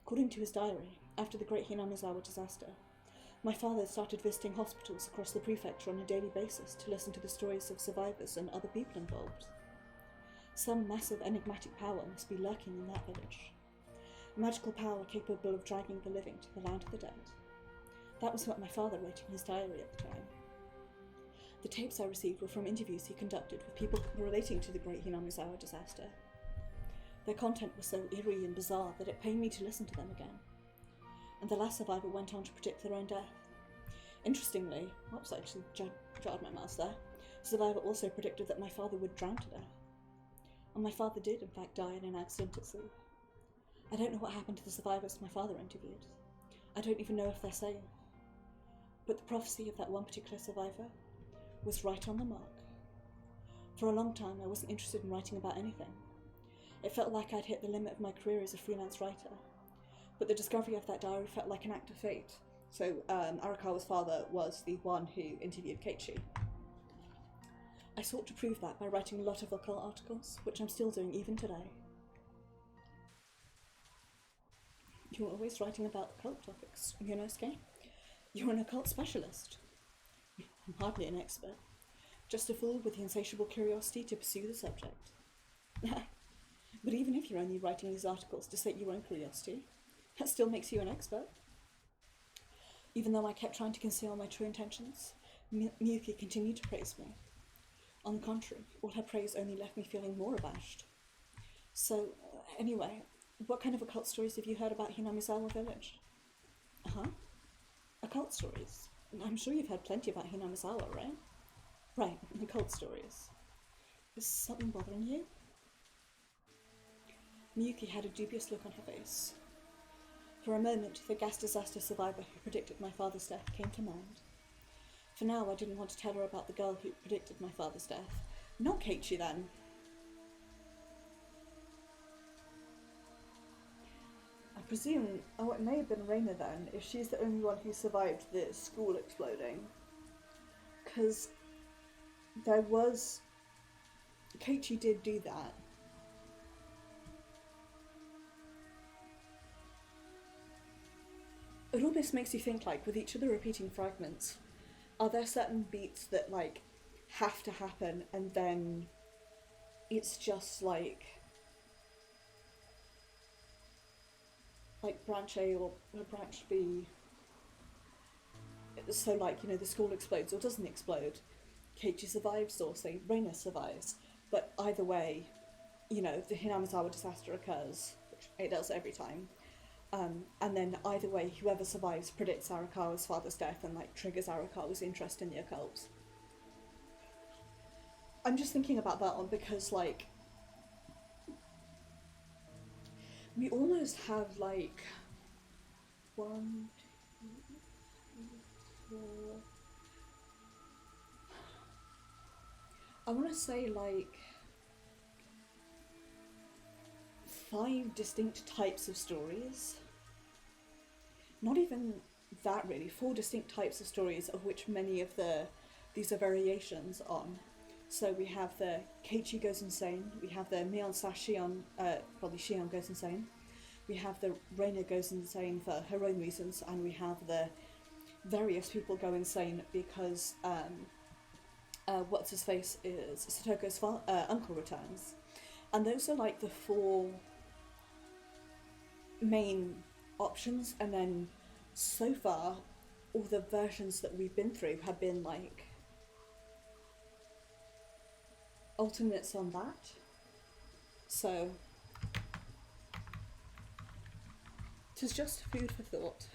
According to his diary, after the Great Hinamizawa disaster, my father started visiting hospitals across the prefecture on a daily basis to listen to the stories of survivors and other people involved. Some massive enigmatic power must be lurking in that village. A magical power capable of dragging the living to the land of the dead. That was what my father wrote in his diary at the time. The tapes I received were from interviews he conducted with people relating to the Great Hinamizawa disaster. Their content was so eerie and bizarre that it pained me to listen to them again. And the last survivor went on to predict their own death. Interestingly, whoops, I actually jarred my mouse there, the survivor also predicted that my father would drown to death. And my father did, in fact, die in an accident at sea. I don't know what happened to the survivors my father interviewed. I don't even know if they're safe. But the prophecy of that one particular survivor was right on the mark. For a long time, I wasn't interested in writing about anything. It felt like I'd hit the limit of my career as a freelance writer. But the discovery of that diary felt like an act of fate. So, Arakawa's father was the one who interviewed Keiichi. I sought to prove that by writing a lot of occult articles, which I'm still doing even today. You're always writing about occult topics, Ryunosuke. You're an occult specialist. I'm hardly an expert. Just a fool with the insatiable curiosity to pursue the subject. But even if you're only writing these articles to sate your own curiosity, that still makes you an expert. Even though I kept trying to conceal my true intentions, Miyuki continued to praise me. On the contrary, all her praise only left me feeling more abashed. So, anyway, what kind of occult stories have you heard about Hinamizawa village? Huh? Occult stories? I'm sure you've heard plenty about Hinamizawa, right? Right, the cult stories. Is something bothering you? Miyuki had a dubious look on her face. For a moment, the gas disaster survivor who predicted my father's death came to mind. For now, I didn't want to tell her about the girl who predicted my father's death. Not Keiichi, then. I presume... Oh, it may have been Reina, then, if she's the only one who survived the school exploding. Because there was... Keiichi did do that. It almost makes you think, like, with each of the repeating fragments, are there certain beats that, like, have to happen, and then it's just, like branch A or branch B. So, like, you know, the school explodes or doesn't explode. Keiichi survives, or, say, Reina survives. But either way, you know, the Hinamizawa disaster occurs, which it does every time. And then either way, whoever survives predicts Arakawa's father's death and, like, triggers Arakawa's interest in the occult. I'm just thinking about that one because, like, we almost have, like, 1, 2, 3, 4... I want to say, like, 5 distinct types of stories. Not even that, really. 4 distinct types of stories, of which many of these are variations on. So we have the Keiichi goes insane, we have the Shion goes insane, we have the Reina goes insane for her own reasons, and we have the various people go insane because what's-his-face is Satoko's uncle returns. And those are, like, the 4 main options, and then so far all the versions that we've been through have been, like, alternates on that. So it is just food for thought.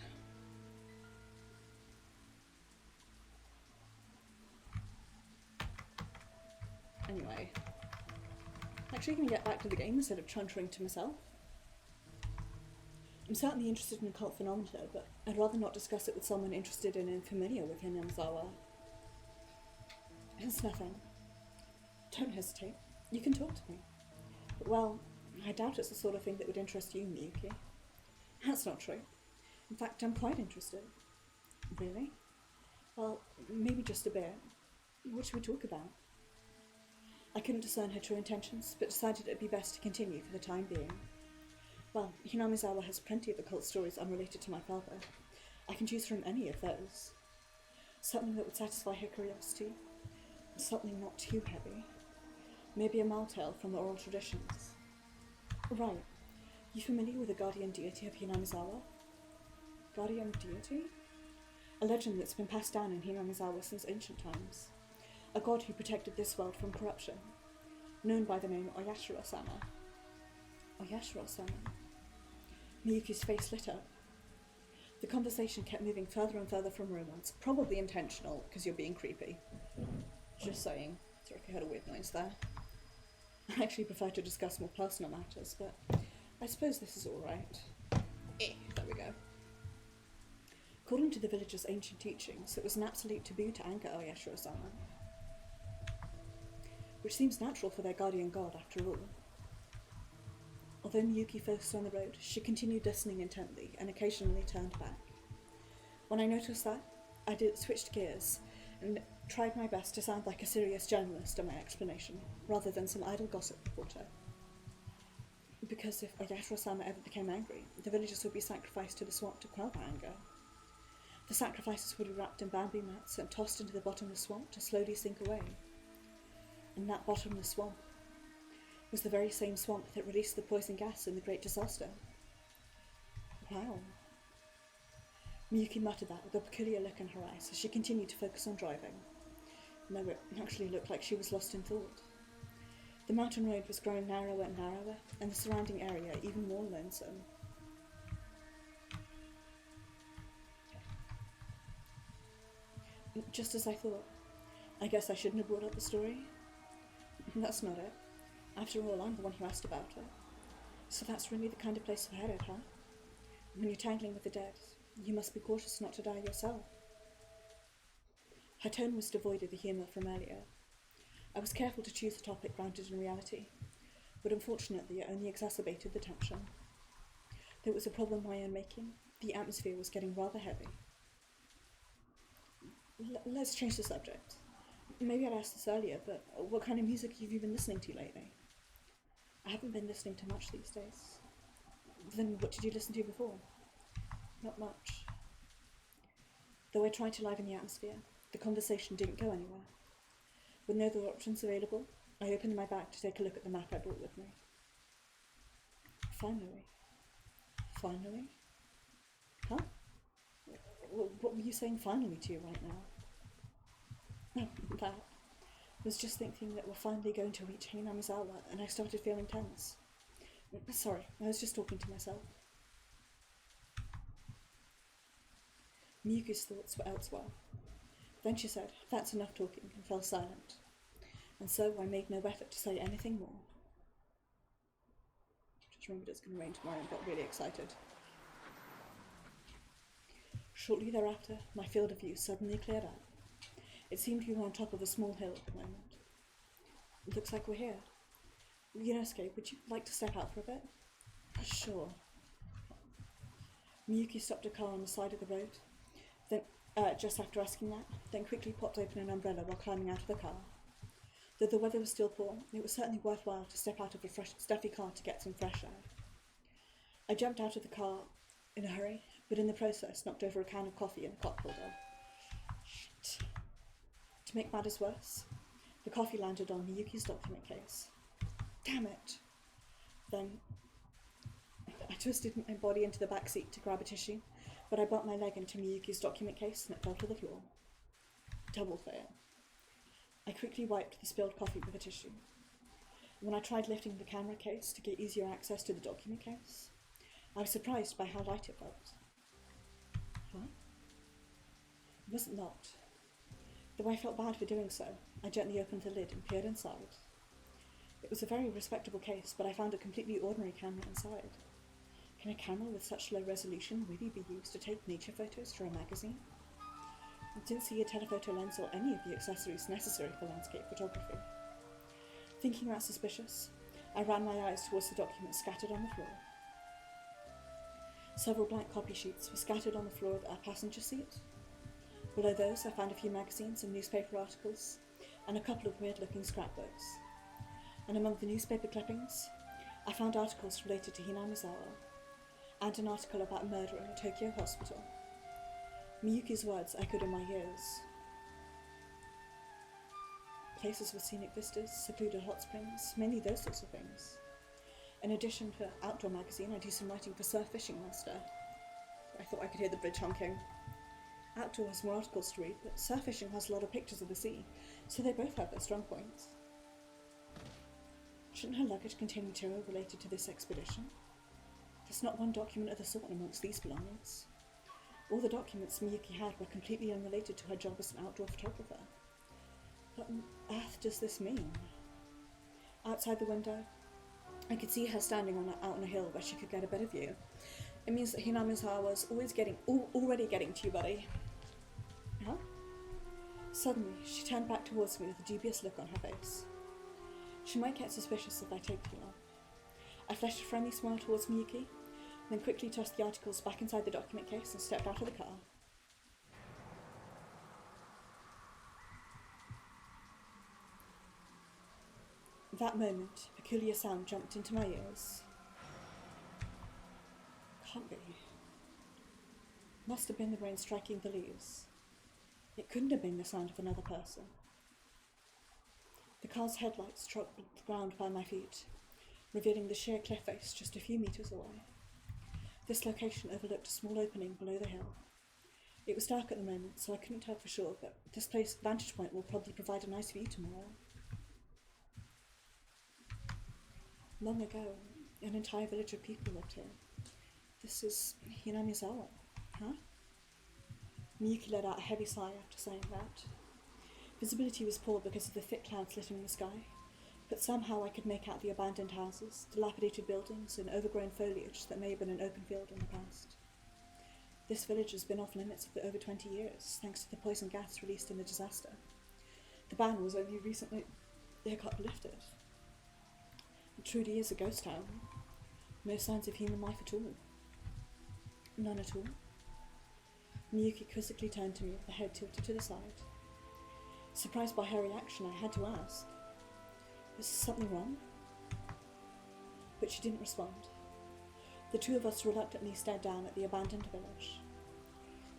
Anyway, I'm actually going to get back to the game instead of chuntering to myself. I'm certainly interested in occult phenomena, but I'd rather not discuss it with someone interested in and familiar with Hinamizawa. It's nothing. Don't hesitate. You can talk to me. But, well, I doubt it's the sort of thing that would interest you, Miyuki. That's not true. In fact, I'm quite interested. Really? Well, maybe just a bit. What should we talk about? I couldn't discern her true intentions, but decided it'd be best to continue for the time being. Well, Hinamizawa has plenty of occult stories unrelated to my father. I can choose from any of those. Something that would satisfy her curiosity, and something not too heavy. Maybe a mild tale from the oral traditions. Right. You familiar with the guardian deity of Hinamizawa? Guardian deity? A legend that's been passed down in Hinamizawa since ancient times. A god who protected this world from corruption. Known by the name Oyashiro-sama. Oyashiro-sama? Miyuki's face lit up. The conversation kept moving further and further from romance. Probably intentional, because you're being creepy. Just saying. Sorry if you heard a weird noise there. I actually prefer to discuss more personal matters, but I suppose this is alright. There we go. According to the village's ancient teachings, it was an absolute taboo to anger Oyashiro-sama. Which seems natural for their guardian god, after all. Although Miyuki focused on the road, she continued listening intently and occasionally turned back. When I noticed that, I switched gears and tried my best to sound like a serious journalist in my explanation, rather than some idle gossip reporter. Because if Oyashiro-sama ever became angry, the villagers would be sacrificed to the swamp to quell their anger. The sacrifices would be wrapped in bamboo mats and tossed into the bottomless swamp to slowly sink away. And that bottomless swamp was the very same swamp that released the poison gas in the Great Disaster. Wow. Miyuki muttered that with a peculiar look in her eyes as she continued to focus on driving. No, it actually looked like she was lost in thought. The mountain road was growing narrower and narrower, and the surrounding area even more lonesome. Just as I thought, I guess I shouldn't have brought up the story. That's not it. After all, I'm the one who asked about it. So that's really the kind of place you're headed, huh? When you're tangling with the dead, you must be cautious not to die yourself. Her tone was devoid of the humour from earlier. I was careful to choose a topic grounded in reality, but unfortunately it only exacerbated the tension. There was a problem my own making. The atmosphere was getting rather heavy. Let's change the subject. Maybe I'd asked this earlier, but what kind of music have you been listening to lately? I haven't been listening to much these days. Then what did you listen to before? Not much. Though I tried to liven the atmosphere, the conversation didn't go anywhere. With no other options available, I opened my bag to take a look at the map I brought with me. Finally. Finally? Huh? What were you saying finally to you right now? That. I was just thinking that we're finally going to reach Hinamizawa, and I started feeling tense. Sorry, I was just talking to myself. Miyuki's thoughts were elsewhere. Then she said, "That's enough talking," and fell silent. And so I made no effort to say anything more. Just remembered it's going to rain tomorrow and got really excited. Shortly thereafter, my field of view suddenly cleared up. It seemed we were on top of a small hill at the moment. It looks like we're here. Yonosuke, would you like to step out for a bit? Sure. Miyuki stopped a car on the side of the road, then, just after asking that, then quickly popped open an umbrella while climbing out of the car. Though the weather was still poor, it was certainly worthwhile to step out of a stuffy car to get some fresh air. I jumped out of the car in a hurry, but in the process knocked over a can of coffee in the cup holder. Shit. To make matters worse, the coffee landed on Miyuki's document case. Damn it! Then I twisted my body into the back seat to grab a tissue, but I bumped my leg into Miyuki's document case and it fell to the floor. Double fail. I quickly wiped the spilled coffee with a tissue. When I tried lifting the camera case to get easier access to the document case, I was surprised by how light it felt. Huh? It wasn't locked. Though I felt bad for doing so, I gently opened the lid and peered inside. It was a very respectable case, but I found a completely ordinary camera inside. Can a camera with such low resolution really be used to take nature photos for a magazine? I didn't see a telephoto lens or any of the accessories necessary for landscape photography. Thinking that suspicious, I ran my eyes towards the documents scattered on the floor. Several blank copy sheets were scattered on the floor of our passenger seat. Below those, I found a few magazines and newspaper articles, and a couple of weird-looking scrapbooks. And among the newspaper clippings, I found articles related to Hinamizawa, and an article about a murder in a Tokyo hospital. Miyuki's words echoed in my ears. Places with scenic vistas, secluded hot springs, mainly those sorts of things. In addition to Outdoor magazine, I do some writing for Surf Fishing Master. I thought I could hear the bridge honking. Outdoor has more articles to read, but Surf Fishing has a lot of pictures of the sea, so they both have their strong points. Shouldn't her luggage contain material related to this expedition? There's not one document of the sort amongst these belongings. All the documents Miyuki had were completely unrelated to her job as an outdoor photographer. What on earth does this mean? Outside the window, I could see her standing out on a hill where she could get a better view. It means that Hinamizawa was already getting to you, buddy. Huh? Suddenly, she turned back towards me with a dubious look on her face. She might get suspicious if I take too long. I flashed a friendly smile towards Miyuki, then quickly tossed the articles back inside the document case and stepped out of the car. At that moment, a peculiar sound jumped into my ears. Can't be. Must have been the rain striking the leaves. It couldn't have been the sound of another person. The car's headlights struck the ground by my feet, revealing the sheer cliff face just a few meters away. This location overlooked a small opening below the hill. It was dark at the moment, so I couldn't tell for sure, but this vantage point will probably provide a nice view tomorrow. Long ago, an entire village of people lived here. This is Hinamizawa, huh? Miyuki let out a heavy sigh after saying that. Visibility was poor because of the thick clouds littering the sky, but somehow I could make out the abandoned houses, dilapidated buildings, and overgrown foliage that may have been an open field in the past. This village has been off limits for over 20 years, thanks to the poison gas released in the disaster. The ban was only recently lifted. It truly is a ghost town. No signs of human life at all. None at all. Miyuki quizzically turned to me with the head tilted to the side. Surprised by her reaction, I had to ask, "Was something wrong?" But she didn't respond. The two of us reluctantly stared down at the abandoned village.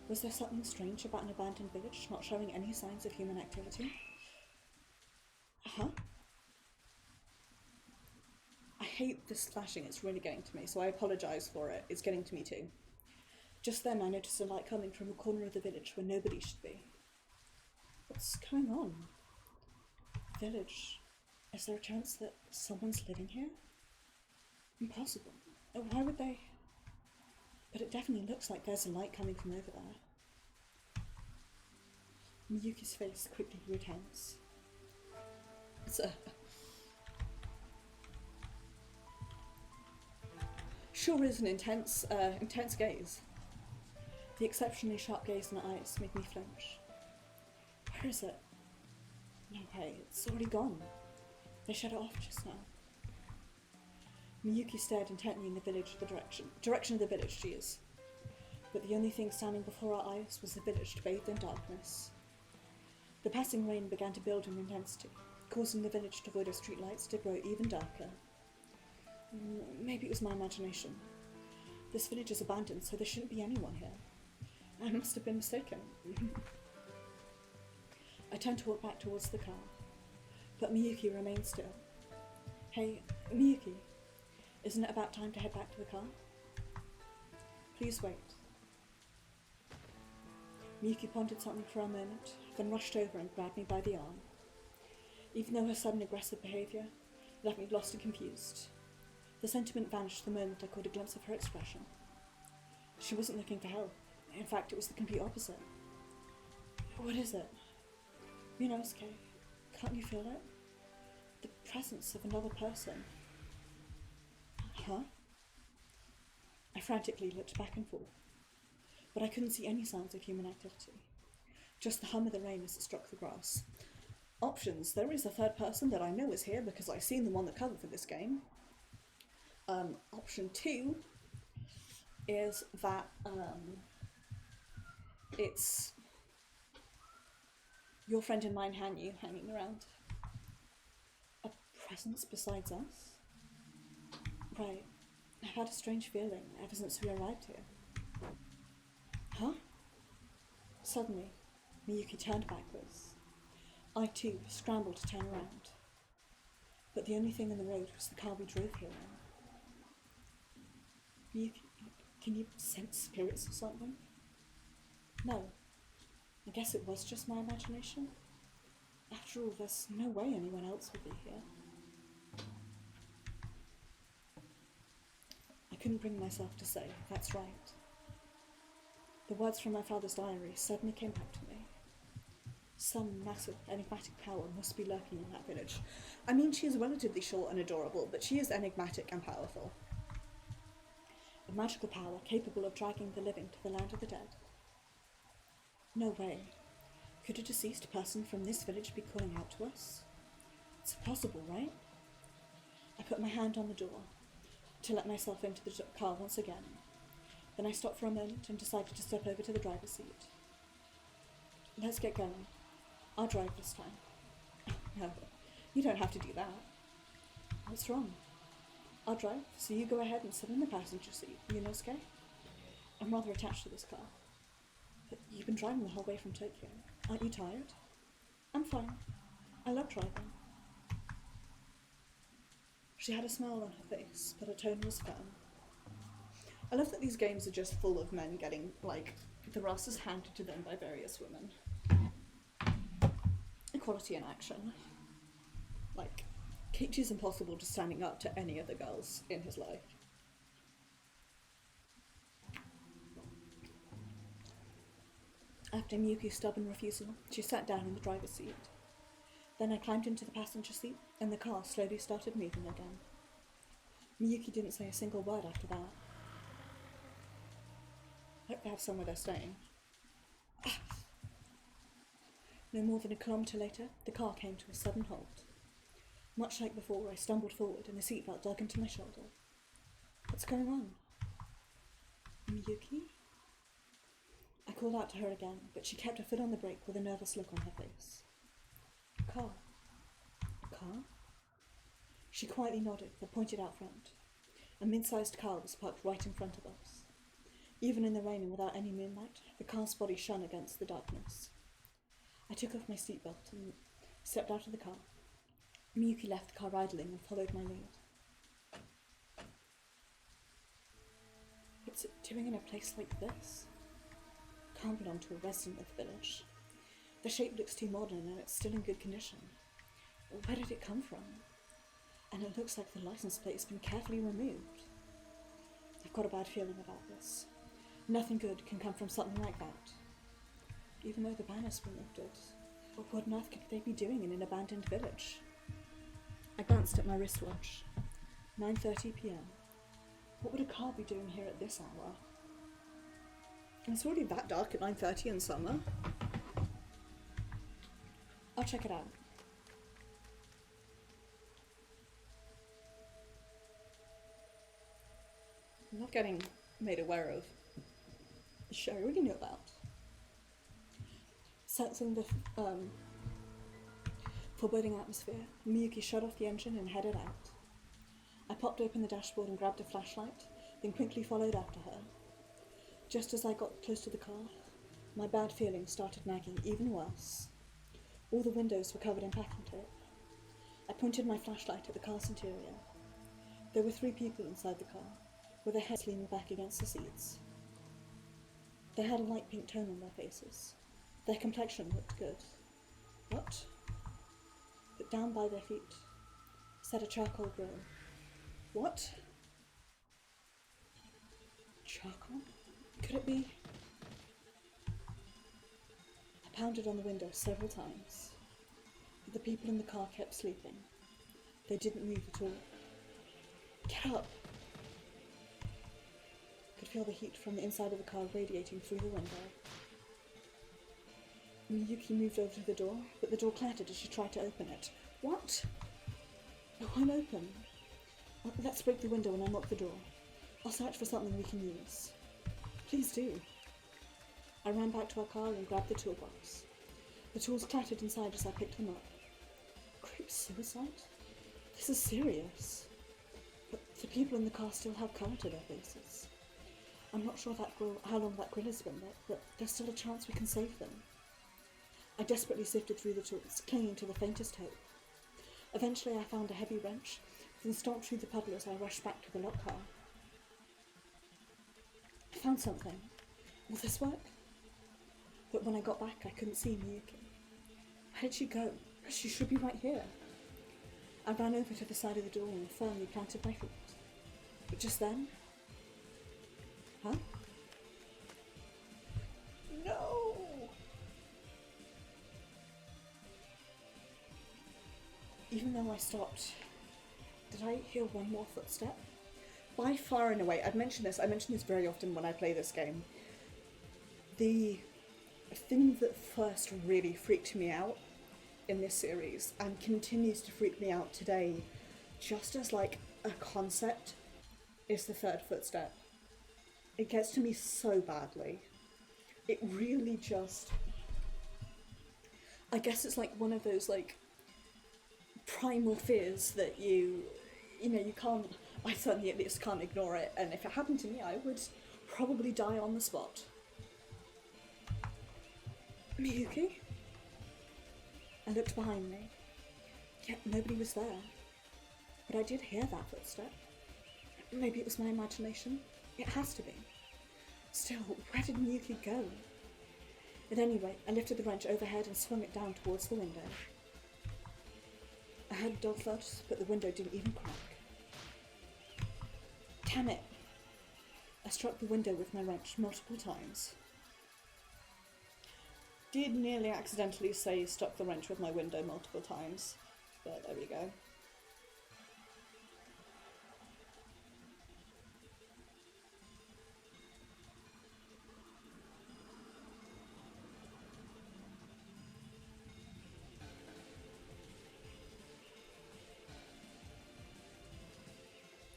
Was there something strange about an abandoned village not showing any signs of human activity? Huh? I hate this flashing, it's really getting to me, so I apologise for it. It's getting to me too. Just then I noticed a light coming from a corner of the village where nobody should be. What's going on? Village. Is there a chance that someone's living here? Impossible. Why would they? But it definitely looks like there's a light coming from over there. Miyuki's face quickly grew tense. Sure is an intense gaze. The exceptionally sharp gaze in her eyes made me flinch. Where is it? No way, it's already gone. They shut it off just now. Miyuki stared intently in the village, direction of the village she is. But the only thing standing before our eyes was the village bathed in darkness. The passing rain began to build in intensity, causing the village devoid of streetlights to grow even darker. Maybe it was my imagination. This village is abandoned, so there shouldn't be anyone here. I must have been mistaken. I turned to walk back towards the car, but Miyuki remained still. Hey, Miyuki, isn't it about time to head back to the car? Please wait. Miyuki pondered something for a moment, then rushed over and grabbed me by the arm. Even though her sudden aggressive behaviour left me lost and confused, the sentiment vanished the moment I caught a glimpse of her expression. She wasn't looking for help. In fact, it was the complete opposite. What is it? Yunosuke, can't you feel it? The presence of another person. Huh? I frantically looked back and forth, but I couldn't see any signs of human activity. Just the hum of the rain as it struck the grass. Options. There is a third person that I know is here because I've seen them on the cover for this game. Option 2 is that it's your friend and mine, Hanyu, hanging around. A presence besides us? Right. I've had a strange feeling ever since we arrived here. Huh? Suddenly, Miyuki turned backwards. I too scrambled to turn around. But the only thing in the road was the car we drove here in. Miyuki, can you sense spirits or something? No. I guess it was just my imagination. After all, there's no way anyone else would be here. I couldn't bring myself to say, that's right. The words from my father's diary suddenly came back to me. Some massive, enigmatic power must be lurking in that village. I mean, she is relatively short and adorable, but she is enigmatic and powerful. A magical power capable of dragging the living to the land of the dead. No way. Could a deceased person from this village be calling out to us? It's impossible, right? I put my hand on the door to let myself into the car once again. Then I stopped for a moment and decided to step over to the driver's seat. Let's get going. I'll drive this time. No, you don't have to do that. What's wrong? I'll drive, so you go ahead and sit in the passenger seat, Yunosuke. I'm rather attached to this car. But you've been driving the whole way from Tokyo. Aren't you tired? I'm fine. I love driving. She had a smile on her face, but her tone was firm. I love that these games are just full of men getting, the asses handed to them by various women. Equality in action. Keiichi's impossible just standing up to any of the girls in his life. After Miyuki's stubborn refusal, she sat down in the driver's seat. Then I climbed into the passenger seat, and the car slowly started moving again. Miyuki didn't say a single word after that. Hope they have somewhere they're staying. No more than a kilometre later, the car came to a sudden halt. Much like before, I stumbled forward and the seatbelt dug into my shoulder. What's going on? Miyuki? I called out to her again, but she kept her foot on the brake with a nervous look on her face. Car. Car? She quietly nodded, but pointed out front. A mid-sized car was parked right in front of us. Even in the rain and without any moonlight, the car's body shone against the darkness. I took off my seatbelt and stepped out of the car. Miyuki left the car idling and followed my lead. What's it doing in a place like this? Can't belong to a resident of the village. The shape looks too modern and it's still in good condition. Where did it come from? And it looks like the license plate has been carefully removed. I've got a bad feeling about this. Nothing good can come from something like that. Even though the banner's been lifted, what on earth could they be doing in an abandoned village? I glanced at my wristwatch. 9:30 p.m. What would a car be doing here at this hour? It's already that dark at 9:30 in summer. I'll check it out. I'm not getting made aware of a show I already knew about. Sensing the foreboding atmosphere, Miyuki shut off the engine and headed out. I popped open the dashboard and grabbed a flashlight, then quickly followed after her. Just as I got close to the car, my bad feelings started nagging even worse. All the windows were covered in packing tape. I pointed my flashlight at the car's interior. There were 3 people inside the car, with their heads leaning back against the seats. They had a light pink tone on their faces. Their complexion looked good. What? But down by their feet sat a charcoal grill. What? Charcoal? Could it be? I pounded on the window several times, but the people in the car kept sleeping. They didn't move at all. Get up! I could feel the heat from the inside of the car radiating through the window. Miyuki moved over to the door, but the door clattered as she tried to open it. What? It won't open. Let's break the window and unlock the door. I'll search for something we can use. Please do. I ran back to our car and grabbed the toolbox. The tools clattered inside as I picked them up. Group suicide? This is serious. But the people in the car still have colour to their faces. I'm not sure how long that grill has been lit, but there's still a chance we can save them. I desperately sifted through the tools, clinging to the faintest hope. Eventually I found a heavy wrench, then stomped through the puddle as I rushed back to the locked car. I found something. Will this work? But when I got back, I couldn't see Miyuki. Where did she go? She should be right here. I ran over to the side of the door and firmly planted my feet. But just then... Huh? No! Even though I stopped, did I hear one more footstep? By far and away, I mention this very often when I play this game. The thing that first really freaked me out in this series, and continues to freak me out today, just as like a concept, is the third footstep. It gets to me so badly. It really just... I guess it's like one of those like primal fears that you can't, I certainly at least can't ignore it, and if it happened to me I would probably die on the spot. Miyuki? I looked behind me, yet nobody was there, but I did hear that footstep. Maybe it was my imagination? It has to be. Still, where did Miyuki go? At any rate, I lifted the wrench overhead and swung it down towards the window. I heard a dull thud, but the window didn't even crack. Damn it! I struck the window with my wrench multiple times. Did nearly accidentally say stuck the wrench with my window multiple times, but there we go.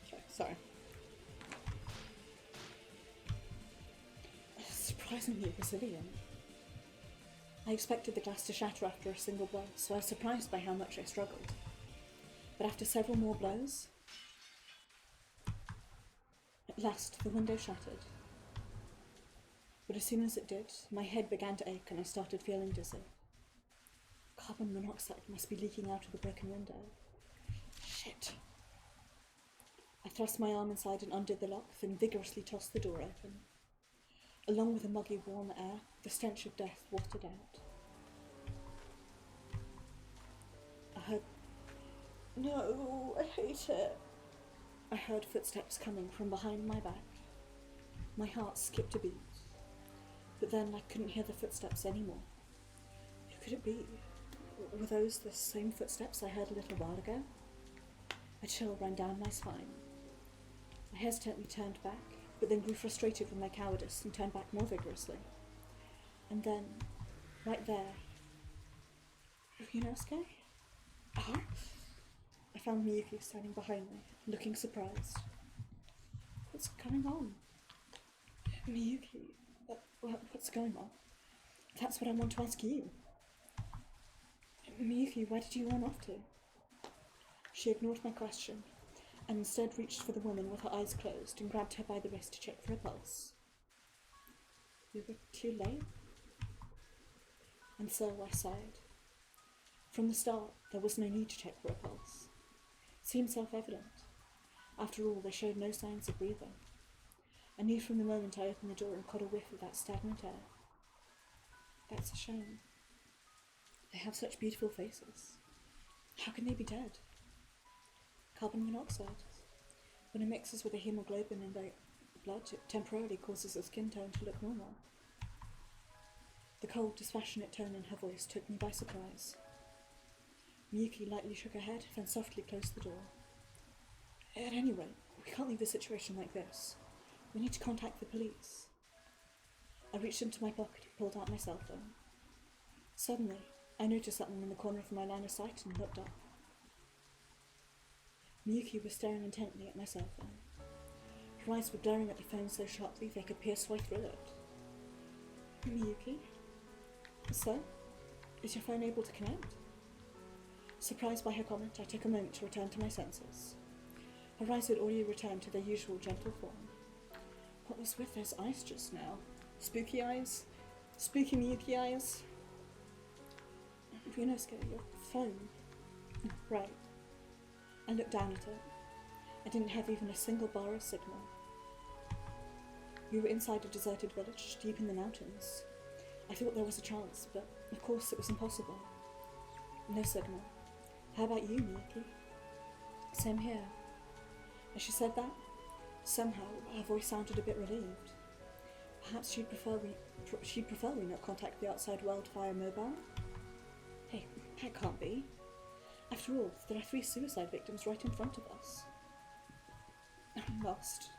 Okay, sorry. Surprisingly resilient. I expected the glass to shatter after a single blow, so I was surprised by how much I struggled. But after several more blows, at last the window shattered. But as soon as it did, my head began to ache and I started feeling dizzy. Carbon monoxide must be leaking out of the broken window. Shit. I thrust my arm inside and undid the lock, then vigorously tossed the door open. Along with the muggy, warm air, the stench of death wafted out. I heard... No, I hate it. I heard footsteps coming from behind my back. My heart skipped a beat. But then I couldn't hear the footsteps anymore. Who could it be? Were those the same footsteps I heard a little while ago? A chill ran down my spine. I hesitantly turned back, but then grew frustrated with my cowardice and turned back more vigorously. And then, right there, Ryunosuke? Ah! I found Miyuki standing behind me, looking surprised. What's going on? Miyuki, what's going on? That's what I want to ask you. Miyuki, where did you run off to? She ignored my question, and instead reached for the woman with her eyes closed and grabbed her by the wrist to check for a pulse. We were too late? And so I sighed. From the start, there was no need to check for a pulse. It seemed self-evident. After all, they showed no signs of breathing. I knew from the moment I opened the door and caught a whiff of that stagnant air. That's a shame. They have such beautiful faces. How can they be dead? Carbon monoxide. When it mixes with the hemoglobin in their blood, it temporarily causes the skin tone to look normal. The cold, dispassionate tone in her voice took me by surprise. Miyuki lightly shook her head, then softly closed the door. At any rate, we can't leave the situation like this. We need to contact the police. I reached into my pocket and pulled out my cell phone. Suddenly, I noticed something in the corner of my line of sight and looked up. Miyuki was staring intently at my cell phone. Her eyes were glaring at the phone so sharply they could pierce right through it. Miyuki? So, is your phone able to connect? Surprised by her comment, I took a moment to return to my senses. Her eyes had already returned to their usual gentle form. What was with those eyes just now? Spooky eyes? Spooky Miyuki eyes? Ryunosuke, your phone. Right. I looked down at it. I didn't have even a single bar of signal. We were inside a deserted village, deep in the mountains. I thought there was a chance, but of course it was impossible. No signal. How about you, Miyuki? Same here. As she said that, somehow her voice sounded a bit relieved. Perhaps she'd prefer we not contact the outside world via mobile? Hey, that can't be. After all, there are 3 suicide victims right in front of us. I'm lost.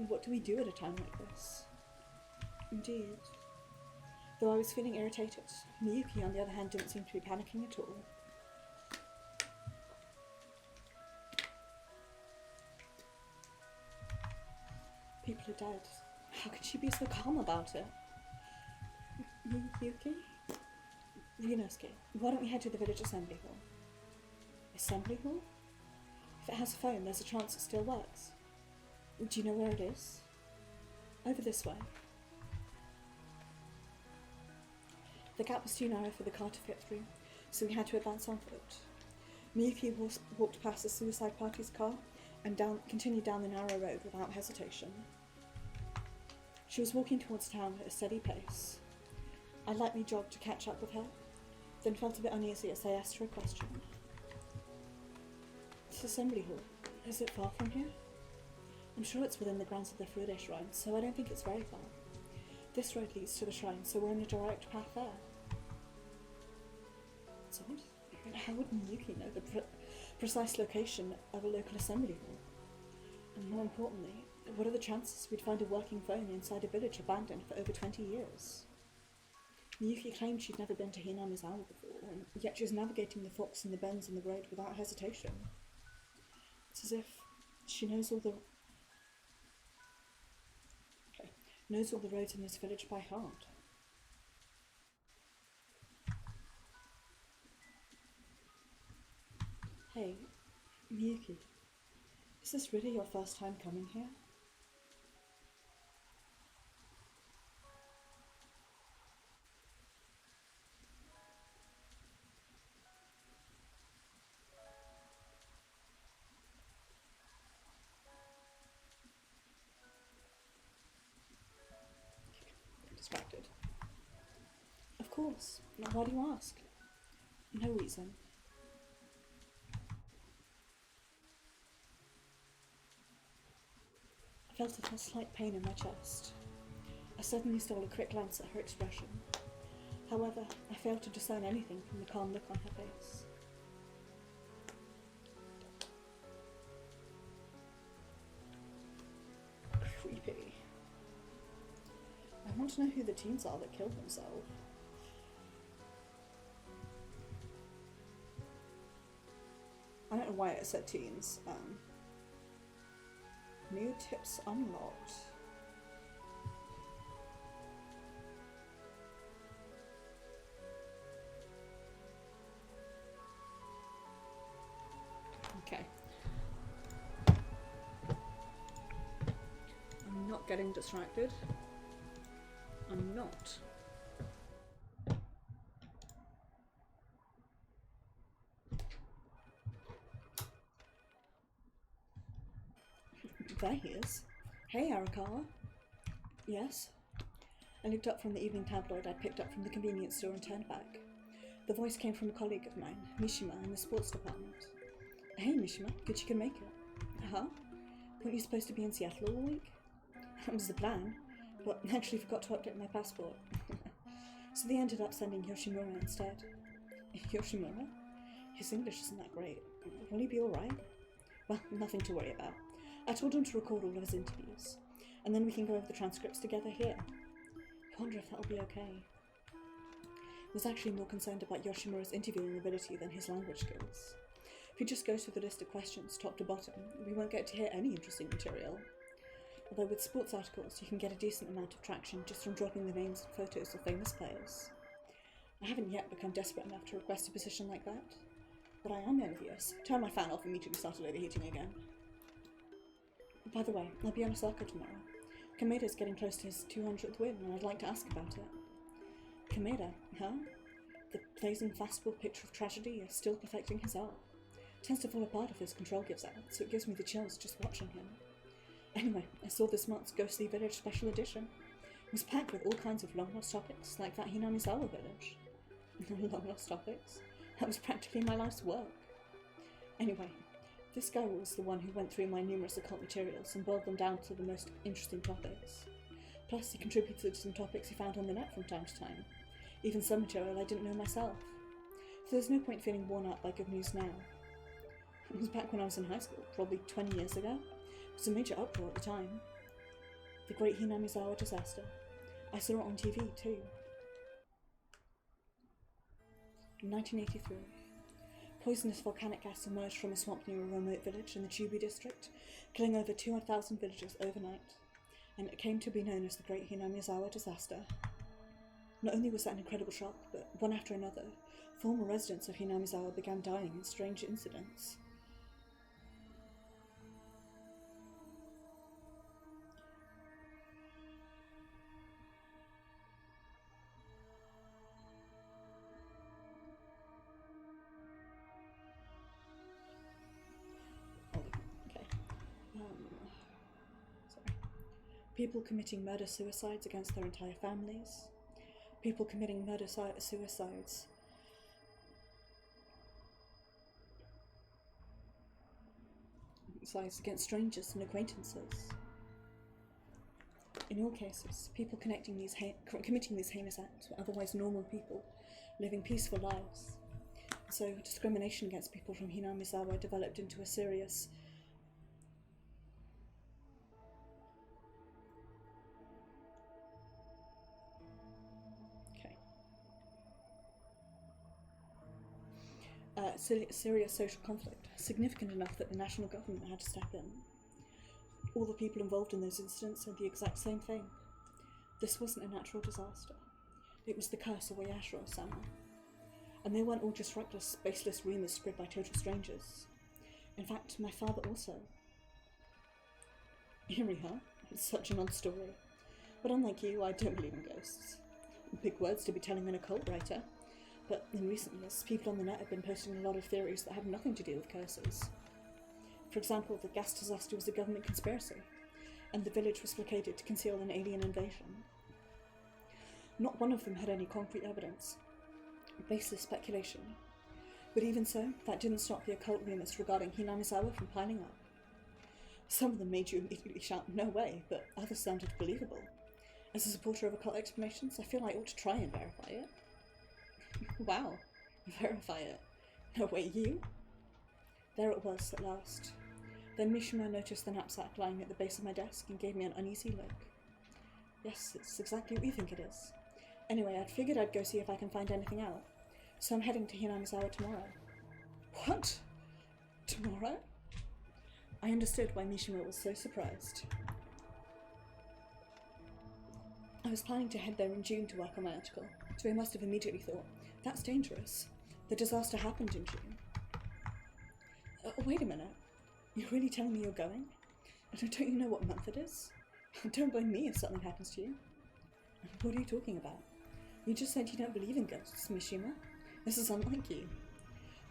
What do we do at a time like this? Indeed. Though I was feeling irritated, Miyuki, on the other hand, didn't seem to be panicking at all. People are dead. How can she be so calm about it? Miyuki? Ryunosuke, why don't we head to the village assembly hall? Assembly hall? If it has a phone, there's a chance it still works. Do you know where it is? Over this way. The gap was too narrow for the car to fit through, so we had to advance on foot. Miyuki walked past the suicide party's car and continued down the narrow road without hesitation. She was walking towards town at a steady pace. I lightly jogged to catch up with her, then felt a bit uneasy as I asked her a question. This assembly hall, is it far from here? I'm sure it's within the grounds of the Furude shrine, so I don't think it's very far. This road leads to the shrine, so we're on a direct path there. how would Miyuki know the precise location of a local assembly hall? And more importantly, what are the chances we'd find a working phone inside a village abandoned for over 20 years? Miyuki claimed she'd never been to Hinamizawa before, and yet she was navigating the forks and the bends in the road without hesitation. It's as if she knows all the roads in this village by heart. Hey, Miyuki, is this really your first time coming here? Distracted. Of course. Why do you ask? No reason. I felt a slight pain in my chest. I suddenly stole a quick glance at her expression. However, I failed to discern anything from the calm look on her face. Creepy. I want to know who the teens are that killed themselves. I don't know why it said teens. New tips unlocked. Okay. I'm not getting distracted. I'm not. There he is. Hey, Arakawa. Yes? I looked up from the evening tabloid I'd picked up from the convenience store and turned back. The voice came from a colleague of mine, Mishima, in the sports department. Hey, Mishima, good you can make it. Huh? Weren't you supposed to be in Seattle all week? That was the plan, but I actually forgot to update my passport. So they ended up sending Yoshimura instead. Yoshimura? His English isn't that great. Will he be alright? Well, nothing to worry about. I told him to record all of his interviews, and then we can go over the transcripts together here. I wonder if that'll be okay. I was actually more concerned about Yoshimura's interviewing ability than his language skills. If he just goes through the list of questions top to bottom, we won't get to hear any interesting material. Although with sports articles, you can get a decent amount of traction just from dropping the names and photos of famous players. I haven't yet become desperate enough to request a position like that, but I am envious. Turn my fan off immediately started overheating again. By the way, I'll be on Osaka tomorrow. Kameda's getting close to his 200th win, and I'd like to ask about it. Kameda, huh? The blazing fastball picture of tragedy is still perfecting his art. Tends to fall apart if his control gives out, so it gives me the chills just watching him. Anyway, I saw this month's Ghostly Village special edition. It was packed with all kinds of long-lost topics, like that Hinamizawa village. Long-lost topics? That was practically my life's work. Anyway, this guy was the one who went through my numerous occult materials and boiled them down to the most interesting topics. Plus, he contributed to some topics he found on the net from time to time, even some material I didn't know myself. So there's no point feeling worn out by good news now. It was back when I was in high school, probably 20 years ago. It was a major uproar at the time. The Great Hinamizawa disaster. I saw it on TV too. In 1983. Poisonous volcanic gas emerged from a swamp near a remote village in the Chubu district, killing over 200,000 villagers overnight, and it came to be known as the Great Hinamizawa disaster. Not only was that an incredible shock, but one after another, former residents of Hinamizawa began dying in strange incidents. People committing murder-suicides against their entire families. People committing murder-suicides against strangers and acquaintances. In all cases, people committing these heinous acts were otherwise normal people, living peaceful lives. So discrimination against people from Hinamizawa developed into a serious... serious social conflict, significant enough that the national government had to step in. All the people involved in those incidents said the exact same thing. This wasn't a natural disaster. It was the curse of Oyashiro-sama. And they weren't all just reckless, baseless rumours spread by total strangers. In fact, my father also. Eerie, huh? It's such an odd story. But unlike you, I don't believe in ghosts. Big words to be telling an occult writer. But in recent years, people on the net have been posting a lot of theories that have nothing to do with curses. For example, the gas disaster was a government conspiracy, and the village was blockaded to conceal an alien invasion. Not one of them had any concrete evidence. Baseless speculation. But even so, that didn't stop the occult rumours regarding Hinamizawa from piling up. Some of them made you immediately shout, "No way," but others sounded believable. As a supporter of occult explanations, I feel I ought to try and verify it. Wow, verify it. No way, you? There it was, at last. Then Mishima noticed the knapsack lying at the base of my desk and gave me an uneasy look. Yes, it's exactly what you think it is. Anyway, I'd figured I'd go see if I can find anything out, so I'm heading to Hinamizawa tomorrow. What? Tomorrow? I understood why Mishima was so surprised. I was planning to head there in June to work on my article, so I must have immediately thought, that's dangerous. The disaster happened in June. Wait a minute. You're really telling me you're going? Don't you know what month it is? Don't blame me if something happens to you. What are you talking about? You just said you don't believe in ghosts, Mishima. This is unlike you.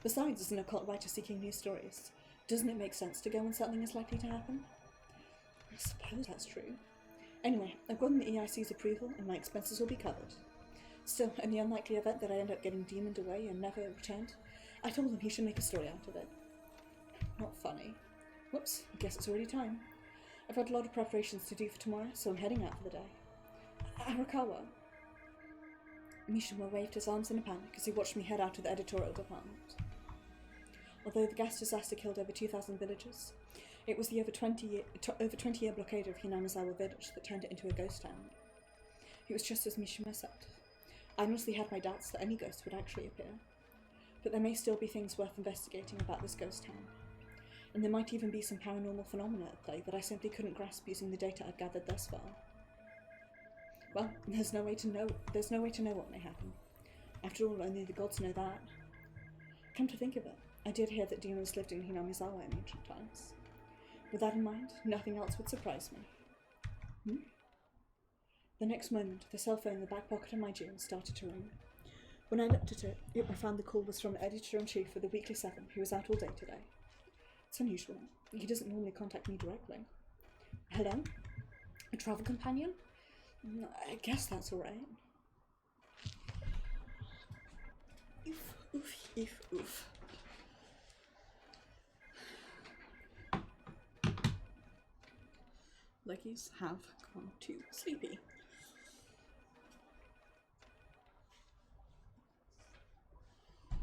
Besides, as an occult writer seeking news stories, doesn't it make sense to go when something is likely to happen? I suppose that's true. Anyway, I've gotten the EIC's approval and my expenses will be covered. Still, in the unlikely event that I end up getting demoned away and never returned, I told him he should make a story out of it. Not funny. Whoops, I guess it's already time. I've got a lot of preparations to do for tomorrow, so I'm heading out for the day. Arakawa. Mishima waved his arms in a panic as he watched me head out of the editorial department. Although the gas disaster killed over 2,000 villagers, it was the over 20-year blockade of Hinamizawa village that turned it into a ghost town. It was just as Mishima said. I honestly had my doubts that any ghost would actually appear, but there may still be things worth investigating about this ghost town. And there might even be some paranormal phenomena at play that I simply couldn't grasp using the data I'd gathered thus far. Well, there's no way to know what may happen. After all, only the gods know that. Come to think of it, I did hear that demons lived in Hinamizawa in ancient times. With that in mind, nothing else would surprise me. The next moment, the cell phone in the back pocket of my jeans started to ring. When I looked at it, I found the call was from the editor-in-chief of the Weekly 7, who was out all day today. It's unusual. He doesn't normally contact me directly. Hello? A travel companion? I guess that's alright. Oof. Leggies have gone too sleepy.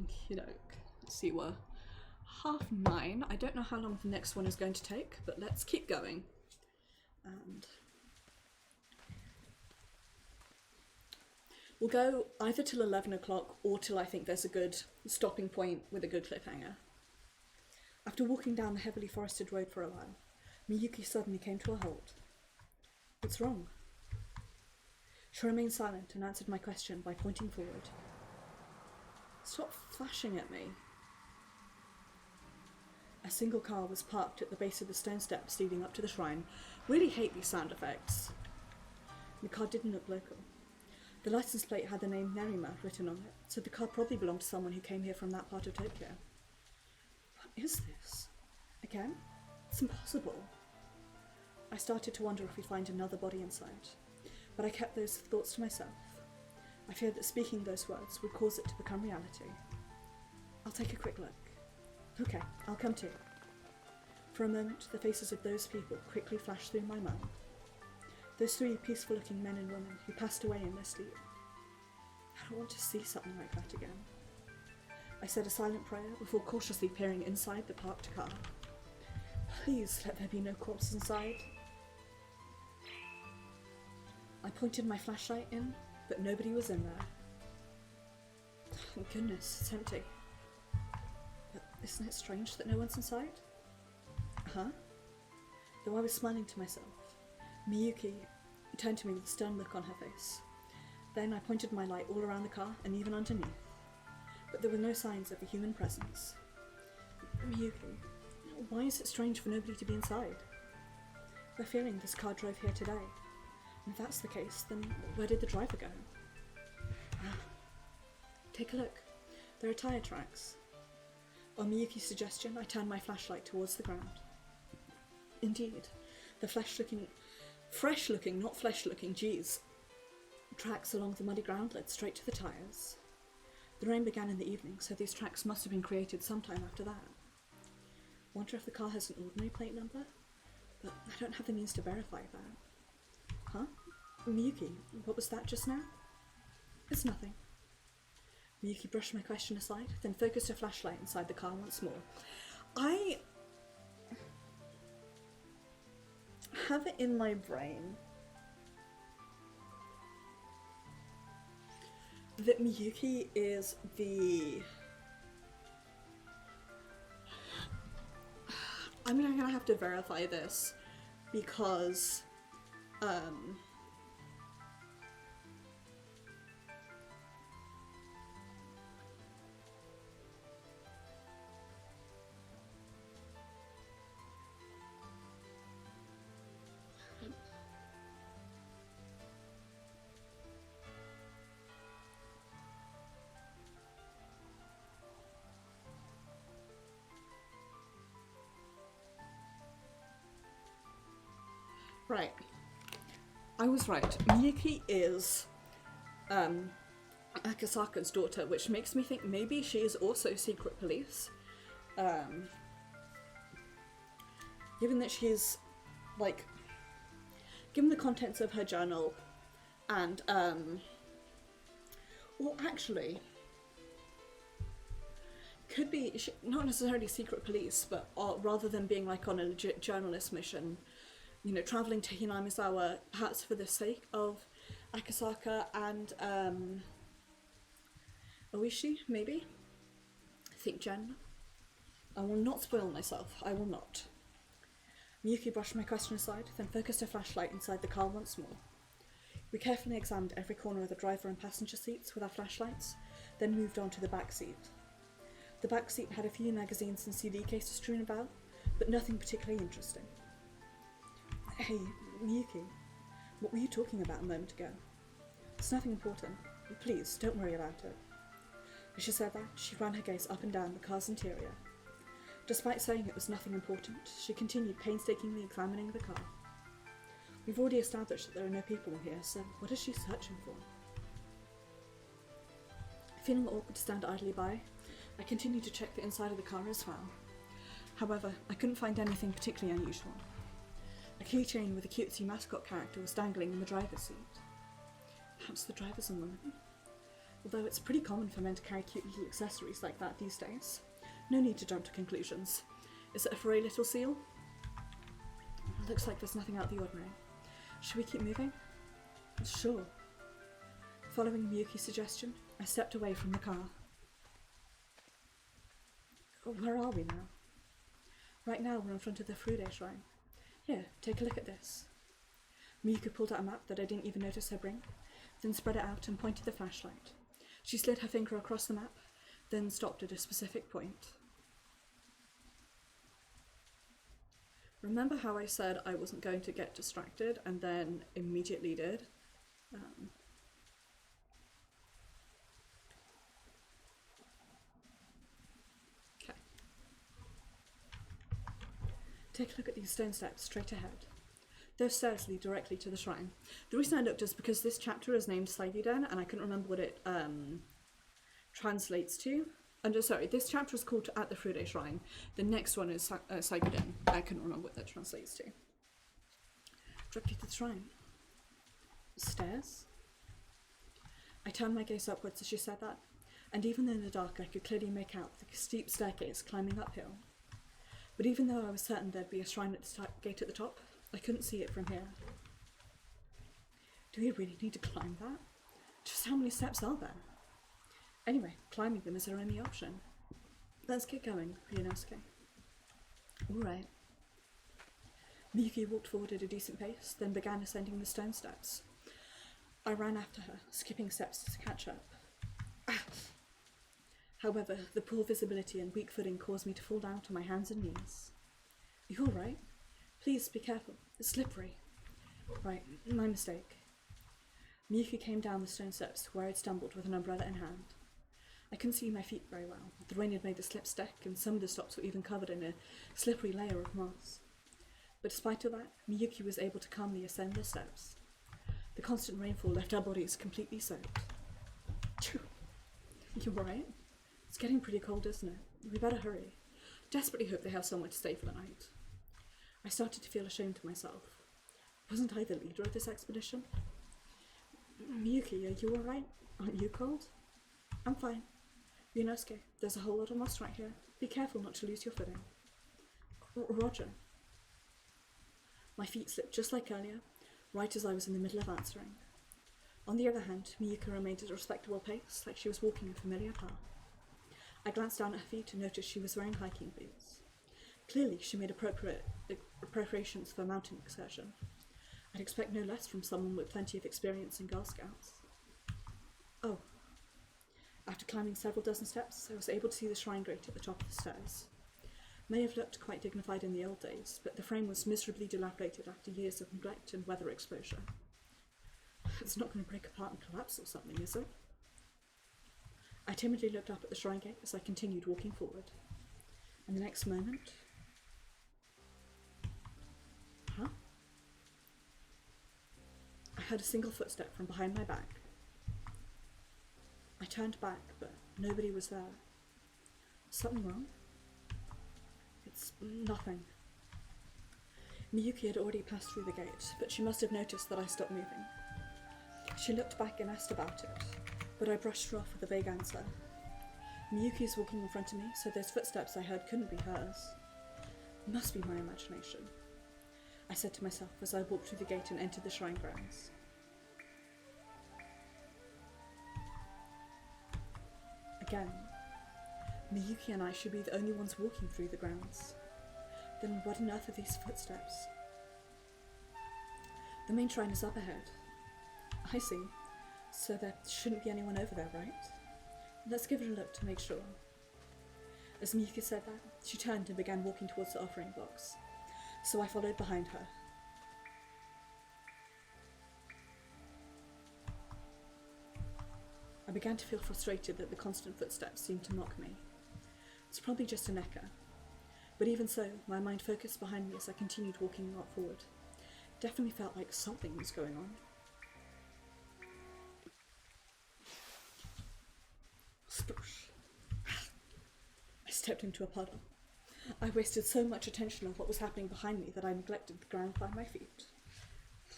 Okey-doke. Let's see, we're 9:30. I don't know how long the next one is going to take, but let's keep going. And we'll go either till 11 o'clock or till I think there's a good stopping point with a good cliffhanger. After walking down the heavily forested road for a while, Miyuki suddenly came to a halt. What's wrong? She remained silent and answered my question by pointing forward. Stop flashing at me. A single car was parked at the base of the stone steps leading up to the shrine. Really hate these sound effects. The car didn't look local. The license plate had the name Nerima written on it, so the car probably belonged to someone who came here from that part of Tokyo. What is this? Again? It's impossible. I started to wonder if we'd find another body inside, but I kept those thoughts to myself. I feared that speaking those words would cause it to become reality. I'll take a quick look. Okay, I'll come too. For a moment, the faces of those people quickly flashed through my mind. Those 3 peaceful-looking men and women who passed away in their sleep. I don't want to see something like that again. I said a silent prayer before cautiously peering inside the parked car. Please let there be no corpse inside. I pointed my flashlight in, but nobody was in there. Thank goodness, it's empty. But isn't it strange that no one's inside? Huh? Though I was smiling to myself, Miyuki turned to me with a stern look on her face. Then I pointed my light all around the car and even underneath, but there were no signs of a human presence. Miyuki, why is it strange for nobody to be inside? We're fearing this car drove here today. And if that's the case, then where did the driver go? Take a look. There are tyre tracks. On Miyuki's suggestion, I turned my flashlight towards the ground. Indeed, the fresh-looking, not flesh-looking, tracks along the muddy ground led straight to the tyres. The rain began in the evening, so these tracks must have been created sometime after that. Wonder if the car has an ordinary plate number? But I don't have the means to verify that. Huh? Miyuki, what was that just now? It's nothing. Miyuki brushed my question aside, then focused her flashlight inside the car once more. I have it in my brain that Miyuki is the... I'm gonna have to verify this because right. I was right. Miyuki is Akasaka's daughter, which makes me think maybe she is also secret police. Given that she's, like, given the contents of her journal and, well, actually, could be, not necessarily secret police, but rather than being, like, on a legit journalist mission, you know, travelling to Hinamizawa, perhaps for the sake of Akasaka and Oishi, maybe? Think Jen. I will not spoil myself, I will not. Miyuki brushed my question aside, then focused her flashlight inside the car once more. We carefully examined every corner of the driver and passenger seats with our flashlights, then moved on to the back seat. The back seat had a few magazines and CD cases strewn about, but nothing particularly interesting. Hey, Miyuki, what were you talking about a moment ago? It's nothing important. Please, don't worry about it. As she said that, she ran her gaze up and down the car's interior. Despite saying it was nothing important, she continued painstakingly examining the car. We've already established that there are no people in here, so what is she searching for? Feeling awkward to stand idly by, I continued to check the inside of the car as well. However, I couldn't find anything particularly unusual. A keychain with a cutesy mascot character was dangling in the driver's seat. Perhaps the driver's a woman? Although it's pretty common for men to carry cute little accessories like that these days. No need to jump to conclusions. Is it a furry little seal? Looks like there's nothing out of the ordinary. Should we keep moving? Sure. Following Miyuki's suggestion, I stepped away from the car. Where are we now? Right now we're in front of the Furude shrine. Here, take a look at this. Miyuki pulled out a map that I didn't even notice her bring, then spread it out and pointed the flashlight. She slid her finger across the map, then stopped at a specific point. Remember how I said I wasn't going to get distracted and then immediately did? Okay. Take a look at these stone steps straight ahead. Those stairs lead directly to the shrine. The reason I looked is because this chapter is named Saiguden and I couldn't remember what it translates to. Sorry, this chapter is called At the Furude Shrine. The next one is Saiguden. I couldn't remember what that translates to. Directly to the shrine. Stairs? I turned my gaze upwards as she said that. and even in the dark I could clearly make out the steep staircase climbing uphill. But even though I was certain there'd be a shrine at the gate at the top, I couldn't see it from here. Do we really need to climb that? Just how many steps are there? Anyway, climbing them is our only option. Let's get going, Ryunosuke. Alright. Miyuki walked forward at a decent pace, then began ascending the stone steps. I ran after her, skipping steps to catch up. However, the poor visibility and weak footing caused me to fall down to my hands and knees. You alright? Please be careful. It's slippery. Right, my mistake. Miyuki came down the stone steps to where I'd stumbled with an umbrella in hand. I couldn't see my feet very well. The rain had made the slip stick, and some of the stops were even covered in a slippery layer of moss. But despite all that, Miyuki was able to calmly ascend the steps. The constant rainfall left our bodies completely soaked. You alright? It's getting pretty cold, isn't it? We better hurry. Desperately hope they have somewhere to stay for the night. I started to feel ashamed of myself. Wasn't I the leader of this expedition? Miyuki, are you alright? Aren't you cold? I'm fine. Ryunosuke, there's a whole lot of moss right here. Be careful not to lose your footing. Roger. My feet slipped just like earlier, right as I was in the middle of answering. On the other hand, Miyuki remained at a respectable pace, like she was walking a familiar path. I glanced down at her feet and noticed she was wearing hiking boots. Clearly, she made appropriate preparations for a mountain excursion. I'd expect no less from someone with plenty of experience in Girl Scouts. Oh. After climbing several dozen steps, I was able to see the shrine grate at the top of the stairs. May have looked quite dignified in the old days, but the frame was miserably dilapidated after years of neglect and weather exposure. It's not going to break apart and collapse or something, is it? I timidly looked up at the shrine gate as I continued walking forward. And the next moment... Huh? I heard a single footstep from behind my back. I turned back, but nobody was there. Something wrong? It's nothing. Miyuki had already passed through the gate, but she must have noticed that I stopped moving. She looked back and asked about it, but I brushed her off with a vague answer. Miyuki's walking in front of me, so those footsteps I heard couldn't be hers. It must be my imagination, I said to myself as I walked through the gate and entered the shrine grounds. Again, Miyuki and I should be the only ones walking through the grounds. Then what on earth are these footsteps? The main shrine is up ahead. I see. So there shouldn't be anyone over there, right? Let's give it a look to make sure. As Miyuki said that, she turned and began walking towards the offering box, so I followed behind her. I began to feel frustrated that the constant footsteps seemed to mock me. It's probably just an echo, but even so, my mind focused behind me as I continued walking forward. Definitely felt like something was going on. Sploosh. I stepped into a puddle. I wasted so much attention on what was happening behind me that I neglected the ground by my feet.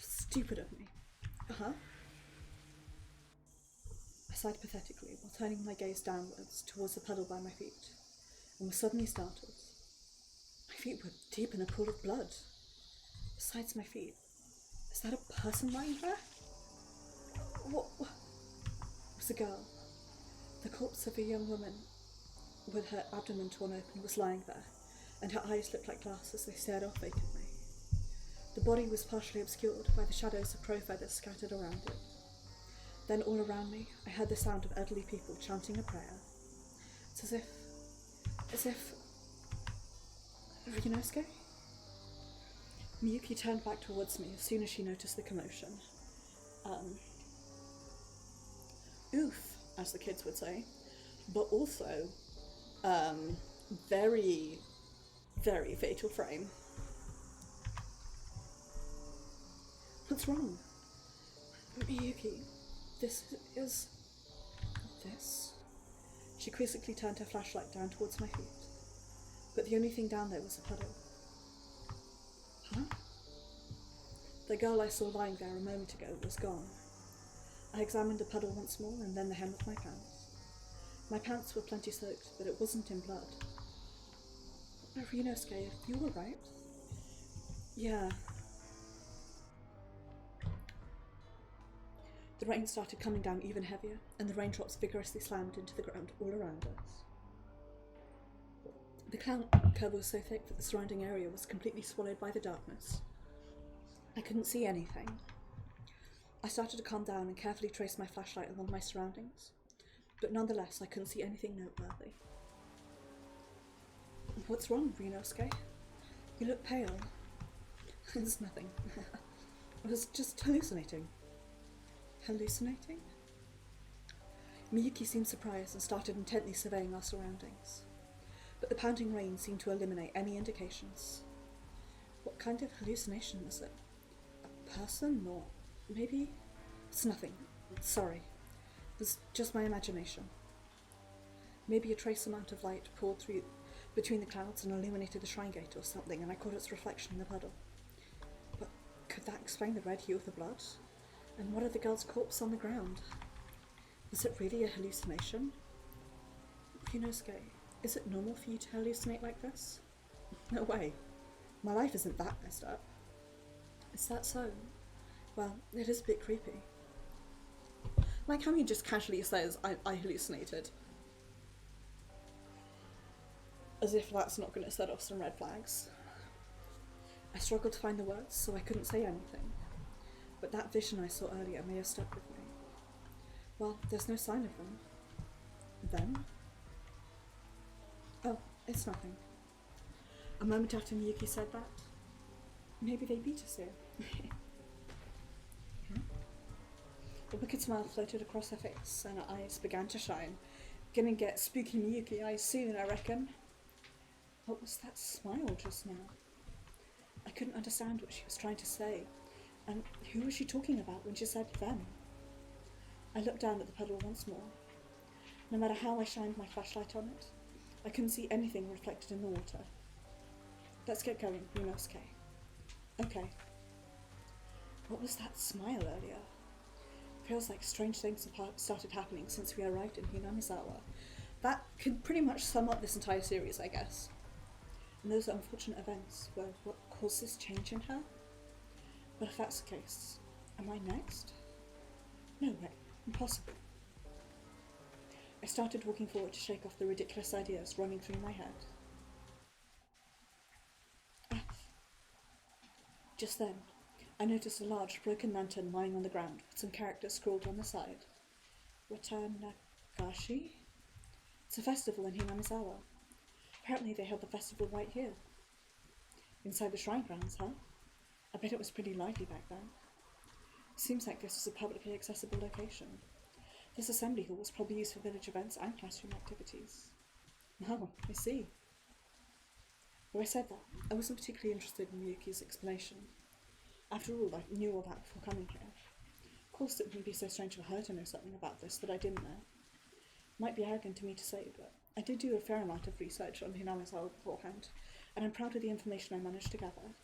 Stupid of me. Uh-huh. I sighed pathetically while turning my gaze downwards towards the puddle by my feet, and was suddenly startled. My feet were deep in a pool of blood. Besides my feet, is that a person lying there? What? It was a girl. The corpse of a young woman with her abdomen torn open was lying there, and her eyes looked like glass as they stared off vacantly. The body was partially obscured by the shadows of crow feathers scattered around it. Then all around me, I heard the sound of elderly people chanting a prayer. It's as if... Ryunosuke? Miyuki turned back towards me as soon as she noticed the commotion. Oof, as the kids would say, but also, very, very fatal frame. What's wrong? Miyuki, this? She quizzically turned her flashlight down towards my feet, but the only thing down there was a puddle. Huh? The girl I saw lying there a moment ago was gone. I examined the puddle once more and then the hem of my pants. My pants were plenty soaked, but it wasn't in blood. Ryunosuke, you alright? Yeah. The rain started coming down even heavier, and the raindrops vigorously slammed into the ground all around us. The cloud cover was so thick that the surrounding area was completely swallowed by the darkness. I couldn't see anything. I started to calm down and carefully trace my flashlight along my surroundings, but nonetheless I couldn't see anything noteworthy. What's wrong, Ryunosuke? You look pale. It's nothing. I was just hallucinating. Hallucinating? Miyuki seemed surprised and started intently surveying our surroundings, but the pounding rain seemed to eliminate any indications. What kind of hallucination was it? A person, or maybe? It's nothing. Sorry. It was just my imagination. Maybe a trace amount of light poured through between the clouds and illuminated the shrine gate or something, and I caught its reflection in the puddle. But could that explain the red hue of the blood? And what of the girl's corpse on the ground? Was it really a hallucination? Ryunosuke, is it normal for you to hallucinate like this? No way. My life isn't that messed up. Is that so? Well, it is a bit creepy. Like how he just casually says, I hallucinated. As if that's not going to set off some red flags. I struggled to find the words, so I couldn't say anything. But that vision I saw earlier may have stuck with me. Well, there's no sign of them. Them? Oh, it's nothing. A moment after Miyuki said that, maybe they beat us here. A wicked smile floated across her face, and her eyes began to shine. Gonna get spooky Miyuki eyes soon, I reckon. What was that smile just now? I couldn't understand what she was trying to say, and who was she talking about when she said them? I looked down at the puddle once more. No matter how I shined my flashlight on it, I couldn't see anything reflected in the water. Let's get going, Ryunosuke. Okay. What was that smile earlier? Feels like strange things have started happening since we arrived in Hinamizawa. That could pretty much sum up this entire series, I guess. And those unfortunate events were what caused this change in her? But if that's the case, am I next? No way. Impossible. I started walking forward to shake off the ridiculous ideas running through my head. Just then, I noticed a large broken lantern lying on the ground with some characters scrawled on the side. Watanagashi? It's a festival in Hinamizawa. Apparently they held the festival right here. Inside the shrine grounds, huh? I bet it was pretty lively back then. Seems like this was a publicly accessible location. This assembly hall was probably used for village events and classroom activities. Oh, I see. Though I said that, I wasn't particularly interested in Miyuki's explanation. After all, I knew all that before coming here. Of course, it wouldn't be so strange for her to know something about this that I didn't know. Might be arrogant to me to say, but I did do a fair amount of research on Hinamizawa beforehand, and I'm proud of the information I managed to gather.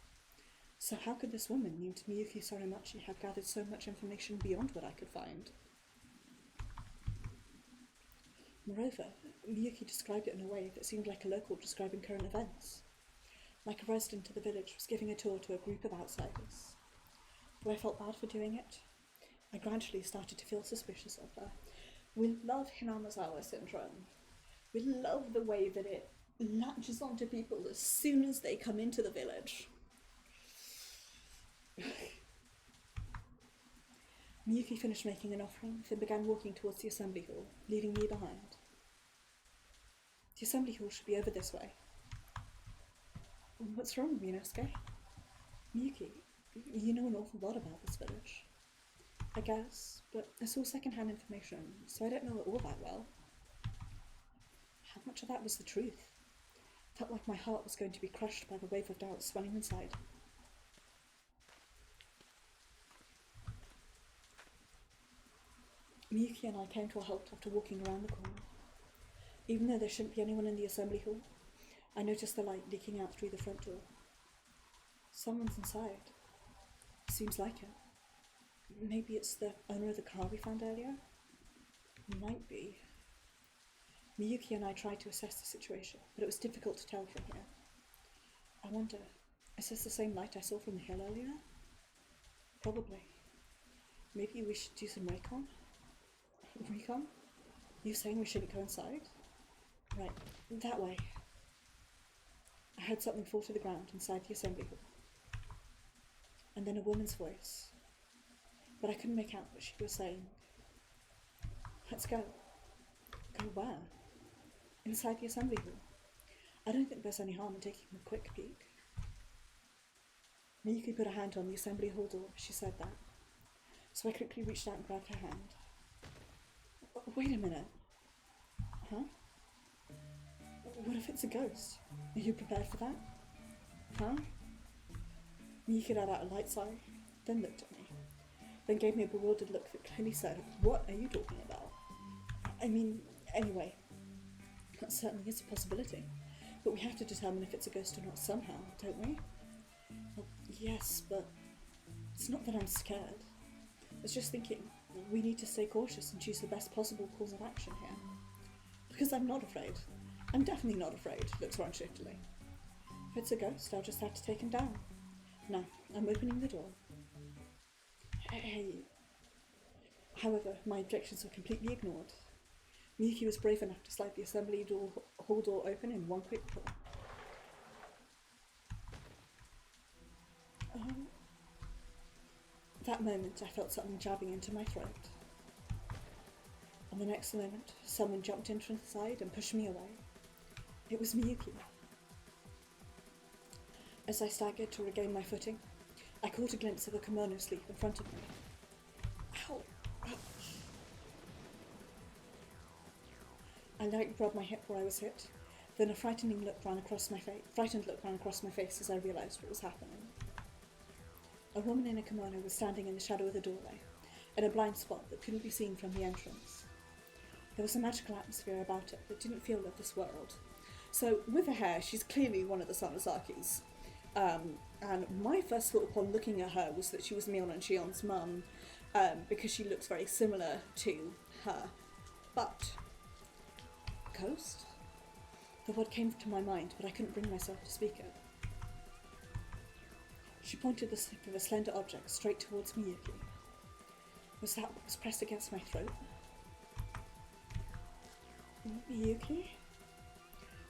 So how could this woman named Miyuki Sorimachi have gathered so much information beyond what I could find? Moreover, Miyuki described it in a way that seemed like a local describing current events. Like a resident of the village was giving a tour to a group of outsiders. Though I felt bad for doing it, I gradually started to feel suspicious of her. We love Hinamizawa syndrome. We love the way that it latches onto people as soon as they come into the village. Miyuki finished making an offering, then began walking towards the assembly hall, leaving me behind. The assembly hall should be over this way. What's wrong, Ryunosuke? Miyuki, you know an awful lot about this village. I guess, but it's all second-hand information, so I don't know it all that well. How much of that was the truth? Felt like my heart was going to be crushed by the wave of doubt swelling inside. Miyuki and I came to a halt after walking around the corner. Even though there shouldn't be anyone in the assembly hall, I noticed the light leaking out through the front door. Someone's inside. Seems like it. Maybe it's the owner of the car we found earlier? Might be. Miyuki and I tried to assess the situation, but it was difficult to tell from here. I wonder, is this the same light I saw from the hill earlier? Probably. Maybe we should do some recon? Recon? You saying we shouldn't go inside? Right, that way. I heard something fall to the ground inside the assembly hall. And then a woman's voice. But I couldn't make out what she was saying. Let's go. Go where? Inside the assembly hall. I don't think there's any harm in taking a quick peek. Miyuki put a hand on the assembly hall door as she said that, so I quickly reached out and grabbed her hand. Wait a minute. Huh? What if it's a ghost? Are you prepared for that? Huh? Miyuki let out a light sigh, then looked at me, then gave me a bewildered look that clearly said, "What are you talking about?" I mean, anyway, that certainly is a possibility, but we have to determine if it's a ghost or not somehow, don't we? Well, yes, but it's not that I'm scared. I was just thinking, we need to stay cautious and choose the best possible course of action here. Because I'm not afraid. I'm definitely not afraid, looks around shiftily. If it's a ghost, I'll just have to take him down. Now, I'm opening the door. Hey. However, my objections were completely ignored. Miyuki was brave enough to slide the assembly hall door open in one quick pull. That moment, I felt something jabbing into my throat. And the next moment, someone jumped in from the side and pushed me away. It was Miyuki. As I staggered to regain my footing, I caught a glimpse of a kimono sleeve in front of me. Ow! Ouch! I lightly rubbed my hip where I was hit, then a frightened look ran across my face as I realised what was happening. A woman in a kimono was standing in the shadow of the doorway, in a blind spot that couldn't be seen from the entrance. There was a magical atmosphere about it that didn't feel of this world. So, with her hair, she's clearly one of the Sanozakis. And my first thought upon looking at her was that she was Mion and Shion's mum, because she looks very similar to her. But, ghost? The word came to my mind, but I couldn't bring myself to speak it. She pointed the slip of a slender object straight towards Miyuki. Was that what was pressed against my throat? Miyuki?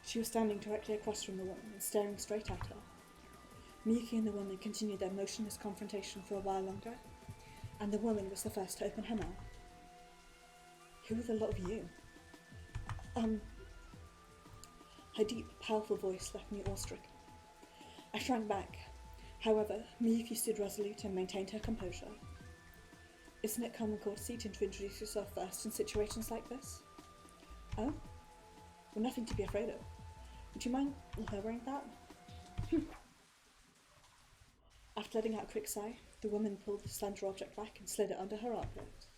She was standing directly across from the woman and staring straight at her. Miyuki and the woman continued their motionless confrontation for a while longer, and the woman was the first to open her mouth. Who are the lot of you? Her deep, powerful voice left me awestricken. I shrank back. However, Miyuki stood resolute and maintained her composure. Isn't it common courtesy to introduce yourself first in situations like this? Oh? Well, nothing to be afraid of. Would you mind lowering that? After letting out a quick sigh, the woman pulled the slender object back and slid it under her armpit.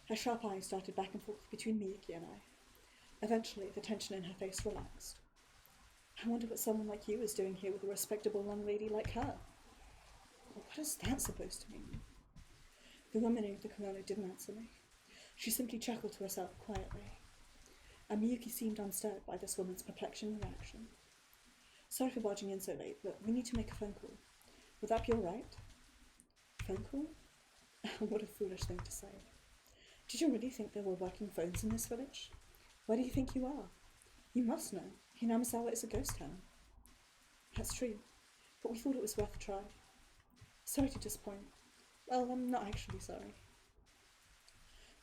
Her sharp eyes darted back and forth between Miyuki and I. Eventually, the tension in her face relaxed. I wonder what someone like you is doing here with a respectable young lady like her. What is that supposed to mean? The woman in the kimono didn't answer me. She simply chuckled to herself quietly. And Miyuki seemed undisturbed by this woman's perplexing reaction. Sorry for barging in so late, but we need to make a phone call. Would that be alright? Phone call? What a foolish thing to say. Did you really think there were working phones in this village? Where do you think you are? You must know. Hinamizawa is a ghost town. That's true, but we thought it was worth a try. Sorry to disappoint. Well, I'm not actually sorry.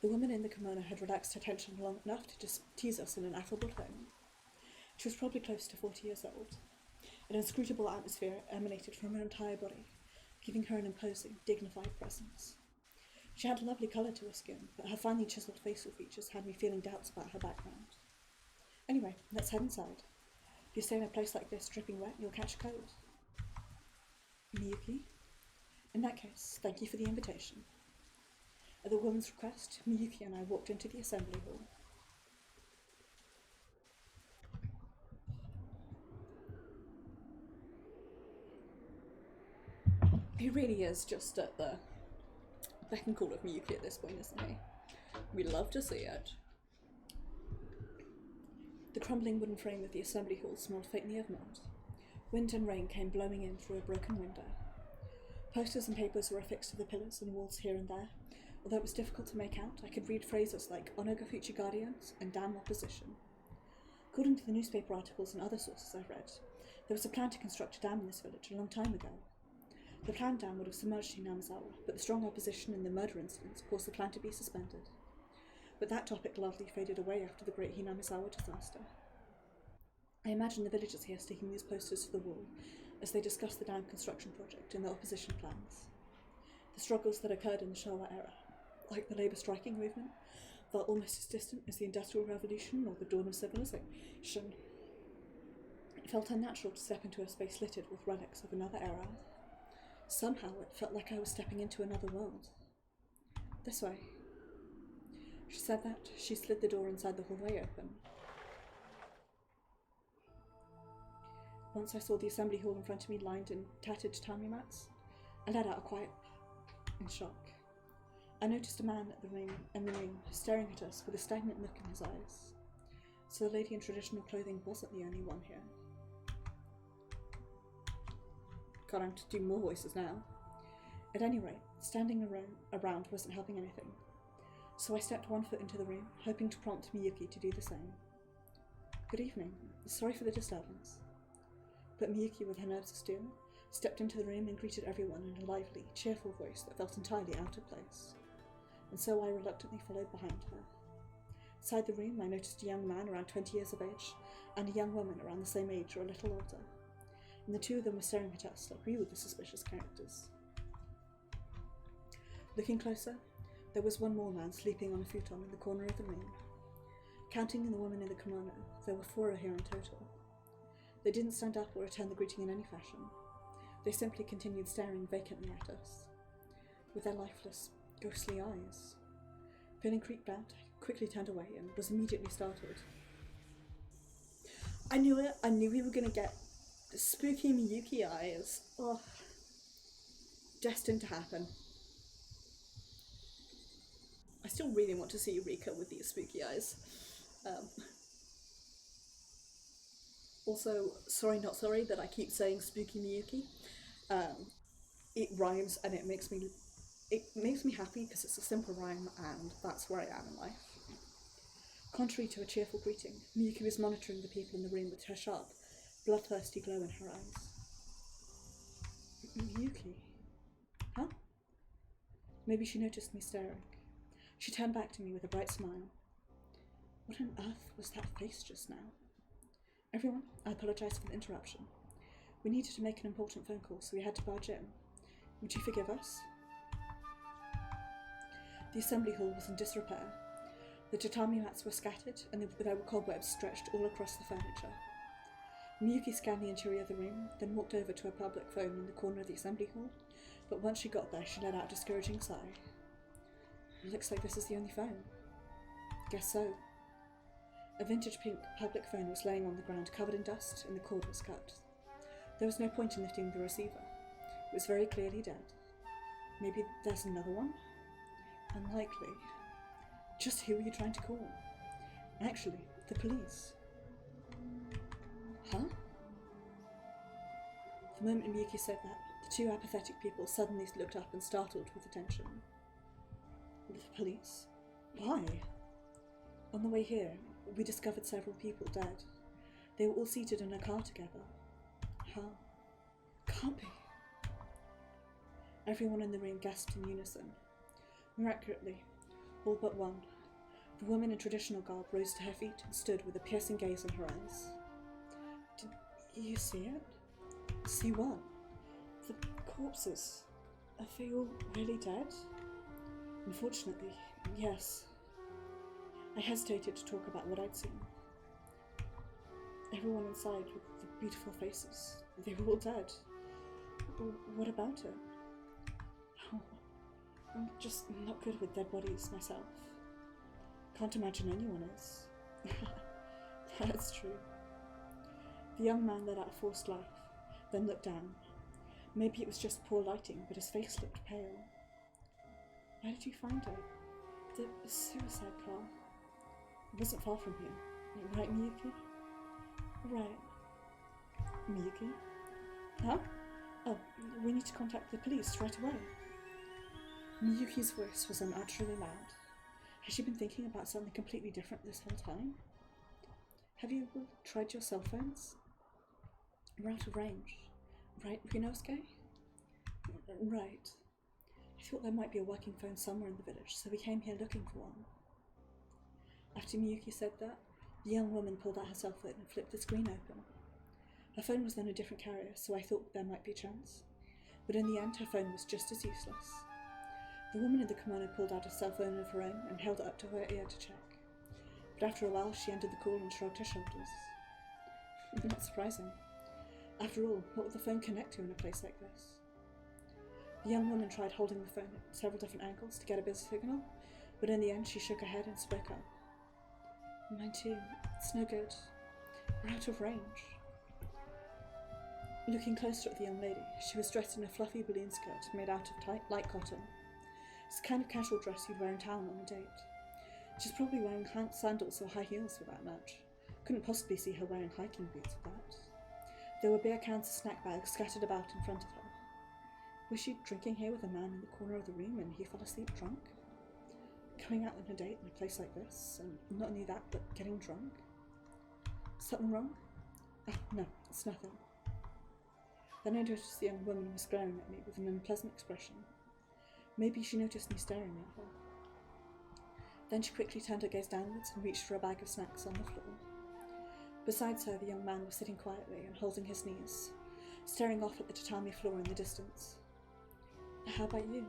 The woman in the kimono had relaxed her tension long enough to just tease us in an affable tone. She was probably close to 40 years old. An inscrutable atmosphere emanated from her entire body, giving her an imposing, dignified presence. She had a lovely colour to her skin, but her finely chiselled facial features had me feeling doubts about her background. Anyway, let's head inside. If you stay in a place like this dripping wet, you'll catch a cold. Miyuki? In that case, thank you for the invitation. At the woman's request, Miyuki and I walked into the assembly hall. He really is just at the beck and call of Miyuki at this point, isn't he? We love to see it. The crumbling wooden frame of the assembly hall smelled faintly of mould. Wind and rain came blowing in through a broken window. Posters and papers were affixed to the pillars and walls here and there. Although it was difficult to make out, I could read phrases like "Onoga Future Guardians" and "Damn Opposition." According to the newspaper articles and other sources I've read, there was a plan to construct a dam in this village a long time ago. The planned dam would have submerged Hinamizawa, but the strong opposition and the murder incidents caused the plan to be suspended. But that topic largely faded away after the great Hinamizawa disaster. I imagine the villagers here sticking these posters to the wall as they discussed the dam construction project and the opposition plans. The struggles that occurred in the Showa era, like the labour striking movement, felt almost as distant as the Industrial Revolution or the dawn of civilization. It felt unnatural to step into a space littered with relics of another era. Somehow it felt like I was stepping into another world. This way. She said that. She slid the door inside the hallway open. Once I saw the assembly hall in front of me lined in tattered tatami mats, I let out a quiet in shock. I noticed a man in the room, staring at us with a stagnant look in his eyes. So the lady in traditional clothing wasn't the only one here. God, I'm to do more voices now. At any rate, standing around wasn't helping anything. So I stepped one foot into the room, hoping to prompt Miyuki to do the same. Good evening. Sorry for the disturbance. But Miyuki, with her nerves of steel, stepped into the room and greeted everyone in a lively, cheerful voice that felt entirely out of place. And so I reluctantly followed behind her. Inside the room, I noticed a young man around 20 years of age and a young woman around the same age or a little older. And the two of them were staring at us like we were the suspicious characters. Looking closer, there was one more man sleeping on a futon in the corner of the room. Counting in the woman in the kimono, there were 4 here in total. They didn't stand up or return the greeting in any fashion. They simply continued staring vacantly at us, with their lifeless, ghostly eyes. Feeling creeped out, I quickly turned away and was immediately startled. I knew it. I knew we were going to get the spooky Miyuki eyes. Oh, destined to happen. I still really want to see Rika with these spooky eyes. Also, sorry not sorry that I keep saying spooky Miyuki. It rhymes and it makes me happy because it's a simple rhyme and that's where I am in life. Contrary to a cheerful greeting, Miyuki was monitoring the people in the room with her sharp, bloodthirsty glow in her eyes. Miyuki? Huh? Maybe she noticed me staring. She turned back to me with a bright smile. What on earth was that face just now? Everyone, I apologise for the interruption. We needed to make an important phone call, so we had to barge in. Would you forgive us? The assembly hall was in disrepair. The tatami mats were scattered, and there were cobwebs stretched all across the furniture. Miyuki scanned the interior of the room, then walked over to a public phone in the corner of the assembly hall, but once she got there, she let out a discouraging sigh. Looks like this is the only phone. Guess so. A vintage pink public phone was laying on the ground, covered in dust, and the cord was cut. There was no point in lifting the receiver. It was very clearly dead. Maybe there's another one? Unlikely. Just who were you trying to call? Actually, the police. Huh? The moment Miyuki said that, the 2 apathetic people suddenly looked up and startled with attention. The police? Why? On the way here, we discovered several people dead. They were all seated in a car together. How? Can't be. Everyone in the room gasped in unison. More accurately, all but one. The woman in traditional garb rose to her feet and stood with a piercing gaze in her eyes. Did you see it? See what? The corpses. Are they all really dead? Unfortunately, yes. I hesitated to talk about what I'd seen. Everyone inside with the beautiful faces. They were all dead. What about it? Oh, I'm just not good with dead bodies myself. Can't imagine anyone is. That's true. The young man let out a forced laugh, then looked down. Maybe it was just poor lighting, but his face looked pale. Where did you find it? The suicide car. It wasn't far from here. Right, Miyuki? Right. Miyuki? Huh? Oh, we need to contact the police right away. Miyuki's voice was unutterably loud. Has she been thinking about something completely different this whole time? Have you tried your cell phones? We're out of range. Right, Ryunosuke? Right. I thought there might be a working phone somewhere in the village, so we came here looking for one. After Miyuki said that, the young woman pulled out her cell phone and flipped the screen open. Her phone was on a different carrier, so I thought there might be a chance. But in the end, her phone was just as useless. The woman in the kimono pulled out a cell phone of her own and held it up to her ear to check. But after a while, she ended the call and shrugged her shoulders. Not surprising. After all, what would the phone connect to in a place like this? The young woman tried holding the phone at several different angles to get a better signal, but in the end she shook her head and spoke up. Mine too. It's no good. We're out of range. Looking closer at the young lady, she was dressed in a fluffy balloon skirt made out of tight, light cotton. It's the kind of casual dress you'd wear in town on a date. She's probably wearing sandals or high heels for that match. Couldn't possibly see her wearing hiking boots with that. There were beer cans and snack bags scattered about in front of her. Was she drinking here with a man in the corner of the room and he fell asleep drunk? Going out on a date in a place like this, and not only that, but getting drunk? Something wrong? Oh, no, it's nothing. Then I noticed the young woman was glaring at me with an unpleasant expression. Maybe she noticed me staring at her. Then she quickly turned her gaze downwards and reached for a bag of snacks on the floor. Besides her, the young man was sitting quietly and holding his knees, staring off at the tatami floor in the distance. How about you?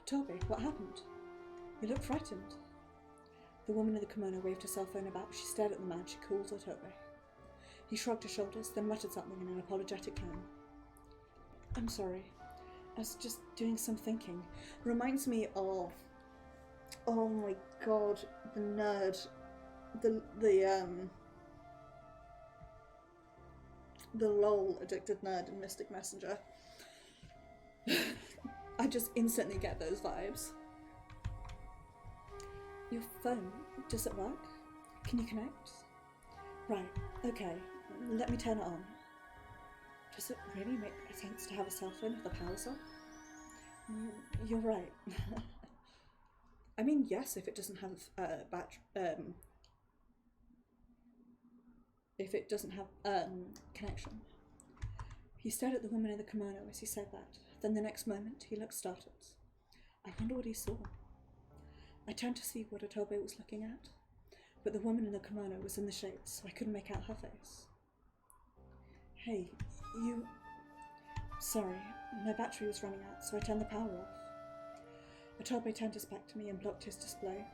Toby, what happened? You look frightened. The woman in the kimono waved her cell phone about. She stared at the man. She called to Toby. He shrugged his shoulders, then muttered something in an apologetic tone. I'm sorry. I was just doing some thinking. Reminds me of... Oh my god, the nerd. The LOL addicted nerd in Mystic Messenger. I just instantly get those vibes. Your phone, does it work? Can you connect? Right, okay, let me turn it on. Does it really make sense to have a cell phone if the power's off? You're right. I mean, yes, if it doesn't have connection. He stared at the woman in the kimono as he said that. Then the next moment, he looked startled. I wonder what he saw. I turned to see what Otobe was looking at, but the woman in the kimono was in the shades, so I couldn't make out her face. Hey, you... Sorry, my battery was running out, so I turned the power off. Otobe turned his back to me and blocked his display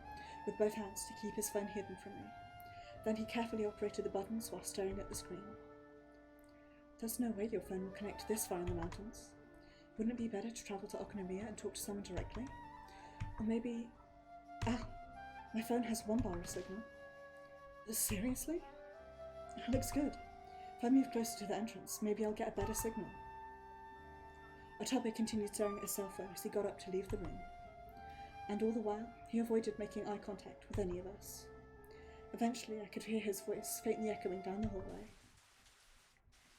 with both hands to keep his phone hidden from me. Then he carefully operated the buttons while staring at the screen. There's no way your phone will connect this far in the mountains. Wouldn't it be better to travel to Okonomiya and talk to someone directly? Or maybe... my phone has 1 bar of signal. Seriously? It looks good. If I move closer to the entrance, maybe I'll get a better signal. Otabe continued staring at his cell phone as he got up to leave the room. And all the while, he avoided making eye contact with any of us. Eventually, I could hear his voice faintly echoing down the hallway.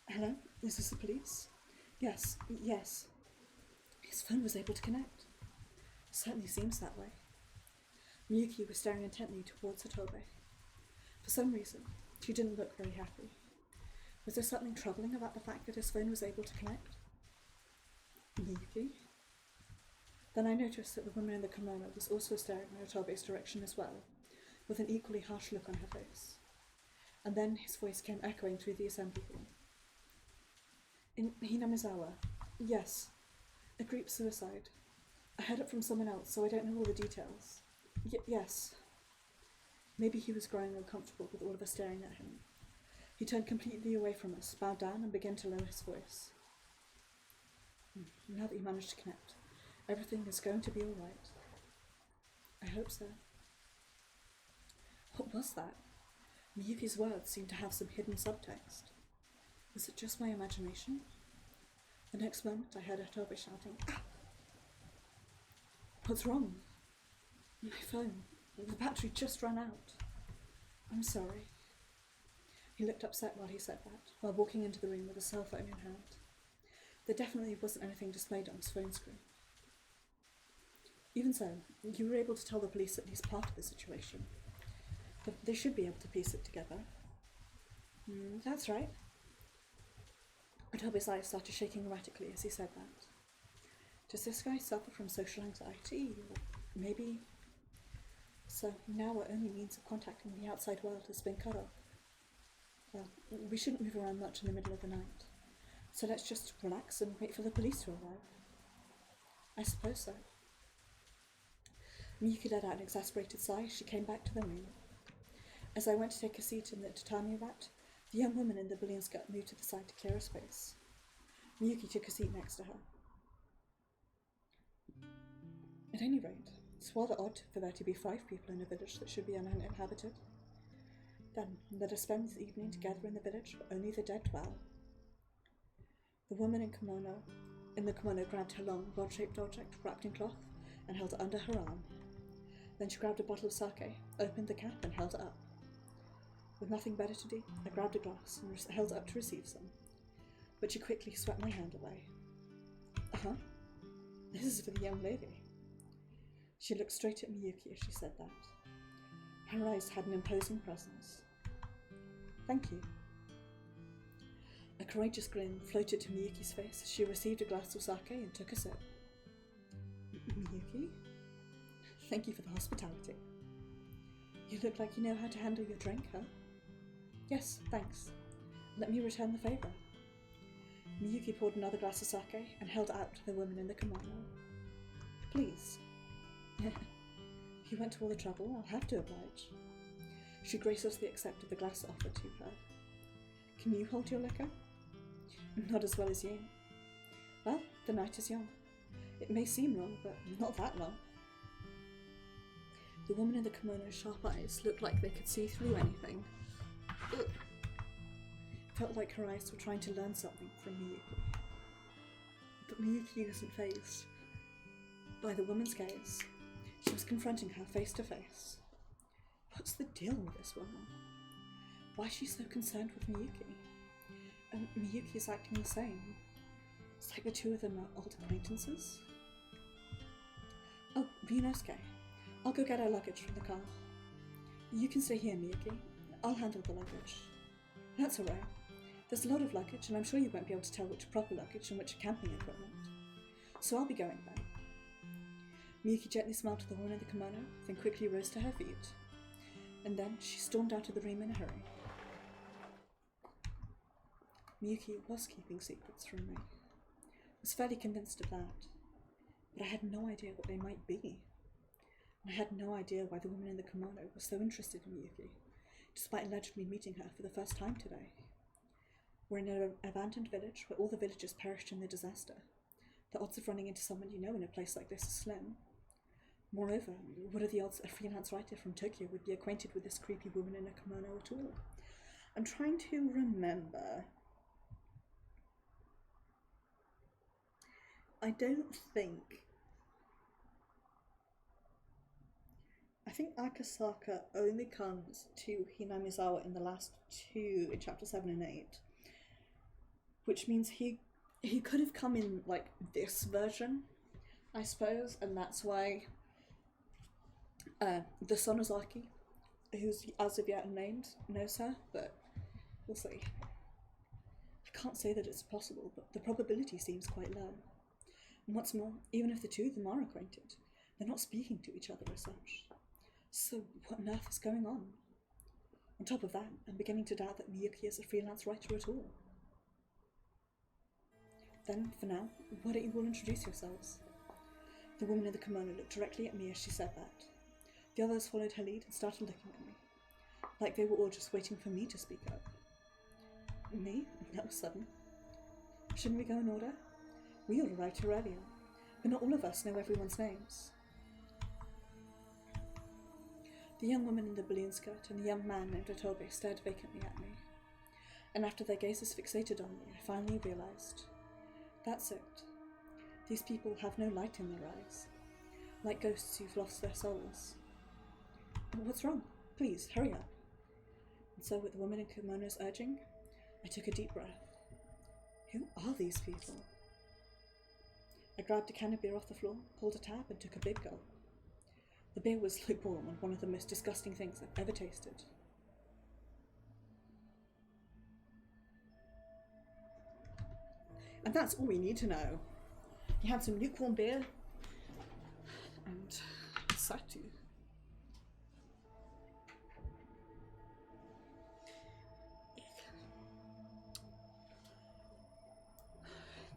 Hello? Is this the police? Yes. His phone was able to connect. Certainly seems that way. Miyuki was staring intently towards Otobe. For some reason, she didn't look very happy. Was there something troubling about the fact that his phone was able to connect? Miyuki? Then I noticed that the woman in the kimono was also staring in Otobe's direction as well, with an equally harsh look on her face. And then his voice came echoing through the assembly hall. In Hinamizawa, yes. A group suicide. I heard it from someone else, so I don't know all the details. Yes. Maybe he was growing uncomfortable with all of us staring at him. He turned completely away from us, bowed down, and began to lower his voice. Now that you managed to connect, everything is going to be all right. I hope so. What was that? Miyuki's words seemed to have some hidden subtext. Was it just my imagination? The next moment I heard Otobe shouting, "Ah!" What's wrong? My phone. The battery just ran out. I'm sorry. He looked upset while he said that, while walking into the room with a cell phone in hand. There definitely wasn't anything displayed on his phone screen. Even so, you were able to tell the police at least part of the situation. But they should be able to piece it together. That's right. Toby's eyes started shaking erratically as he said that. Does this guy suffer from social anxiety? Or maybe... So now our only means of contacting the outside world has been cut off. Well, we shouldn't move around much in the middle of the night. So let's just relax and wait for the police to arrive. I suppose so. Miyuki let out an exasperated sigh as she came back to the room. As I went to take a seat in the tatami mat, the young woman in the billion skirt moved to the side to clear a space. Miyuki took a seat next to her. At any rate, it's rather odd for there to be 5 people in a village that should be uninhabited. Then, let us spend this evening together in the village where only the dead dwell. The woman in the kimono grabbed her long, rod-shaped object wrapped in cloth and held it under her arm. Then she grabbed a bottle of sake, opened the cap and held it up. With nothing better to do, I grabbed a glass and held it up to receive some, but she quickly swept my hand away. This is for the young lady. She looked straight at Miyuki as she said that. Her eyes had an imposing presence. Thank you. A courageous grin floated to Miyuki's face as she received a glass of sake and took a sip. Miyuki? Thank you for the hospitality. You look like you know how to handle your drink, huh? Yes, thanks. Let me return the favour. Miyuki poured another glass of sake and held it out to the woman in the kimono. Please. You went to all the trouble, I'll have to oblige. She graciously accepted the glass offered to her. Can you hold your liquor? Not as well as you. Well, the night is young. It may seem long, but not that long. The woman in the kimono's sharp eyes looked like they could see through anything. Ugh. Felt like her eyes were trying to learn something from Miyuki. But Miyuki wasn't fazed by the woman's gaze. She was confronting her face to face. What's the deal with this woman? Why is she so concerned with Miyuki? And Miyuki is acting the same. It's like the two of them are old acquaintances. Oh, Ryunosuke, I'll go get our luggage from the car. You can stay here, Miyuki. I'll handle the luggage. That's alright. There's a lot of luggage, and I'm sure you won't be able to tell which proper luggage and which camping equipment. So I'll be going then. Miyuki gently smiled to the woman in the kimono, then quickly rose to her feet. And then she stormed out of the room in a hurry. Miyuki was keeping secrets from me. I was fairly convinced of that, but I had no idea what they might be. And I had no idea why the woman in the kimono was so interested in Miyuki, despite allegedly meeting her for the first time today. We're in an abandoned village where all the villagers perished in the disaster. The odds of running into someone you know in a place like this is slim. Moreover, what are the odds a freelance writer from Tokyo would be acquainted with this creepy woman in a kimono at all? I'm trying to remember. I think Akasaka only comes to Hinamizawa in the last 2, in chapter 7 and 8. Which means he could have come in, like, this version, I suppose, and that's why the Sonozaki, who's as of yet unnamed, knows her, but we'll see. I can't say that it's possible, but the probability seems quite low. And what's more, even if the two of them are acquainted, they're not speaking to each other as such. So what on earth is going on? On top of that, I'm beginning to doubt that Miyuki is a freelance writer at all. Then, for now, why don't you all introduce yourselves? The woman in the kimono looked directly at me as she said that. The others followed her lead and started looking at me, like they were all just waiting for me to speak up. Me? That was sudden. Shouldn't we go in order? We all arrived here earlier, but not all of us know everyone's names. The young woman in the balloon skirt and the young man named Otobe stared vacantly at me, and after their gazes fixated on me, I finally realized. That's it. These people have no light in their eyes, like ghosts who've lost their souls. What's wrong? Please, hurry up. And So with the woman in kimono's urging, I took a deep breath. Who are these people? I grabbed a can of beer off the floor, pulled a tab, and took a big gulp. The beer was lukewarm and one of the most disgusting things I've ever tasted. And that's all we need to know. You had some lukewarm beer and satu.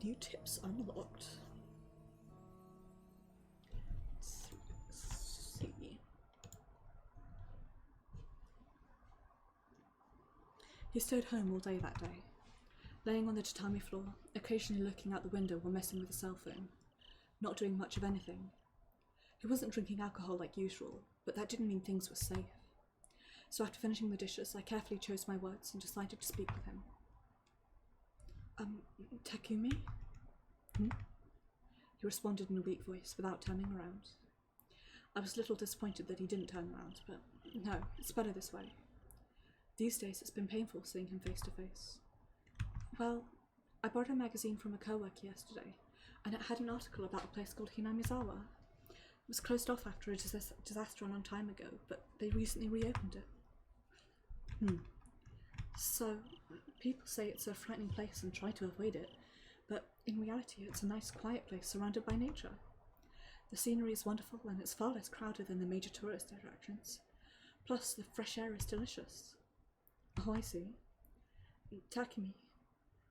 New tips unlocked. Let's see. He stayed home all day that day, laying on the tatami floor, occasionally looking out the window while messing with a cell phone, not doing much of anything. He wasn't drinking alcohol like usual, but that didn't mean things were safe. So after finishing the dishes, I carefully chose my words and decided to speak with him. Takumi? He responded in a weak voice without turning around. I was a little disappointed that he didn't turn around, but no, it's better this way. These days it's been painful seeing him face to face. Well, I borrowed a magazine from a co-worker yesterday, and it had an article about a place called Hinamizawa. It was closed off after a disaster a long time ago, but they recently reopened it. So, people say it's a frightening place and try to avoid it, but in reality it's a nice quiet place surrounded by nature. The scenery is wonderful and it's far less crowded than the major tourist attractions. Plus, the fresh air is delicious. Oh, I see. Takumi,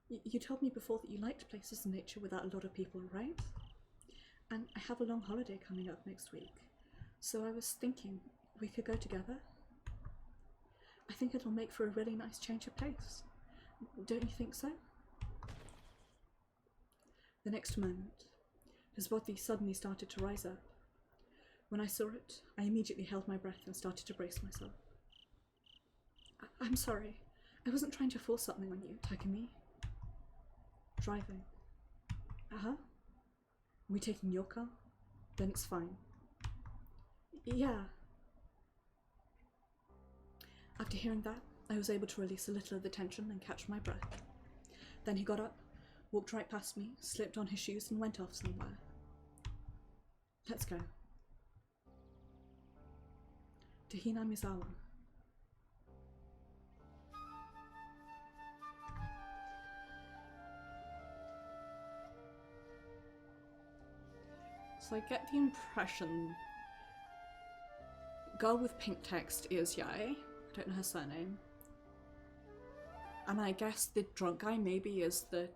you told me before that you liked places in nature without a lot of people, right? And I have a long holiday coming up next week, so I was thinking we could go together. I think it'll make for a really nice change of pace. Don't you think so? The next moment, his body suddenly started to rise up. When I saw it, I immediately held my breath and started to brace myself. I'm sorry. I wasn't trying to force something on you, Takumi. Driving. Uh-huh. Are we taking your car? Then it's fine. Yeah. After hearing that, I was able to release a little of the tension and catch my breath. Then he got up, walked right past me, slipped on his shoes and went off somewhere. Let's go. To Hinamizawa. So I get the impression girl with pink text is Yae. I don't know her surname. And I guess the drunk guy maybe is the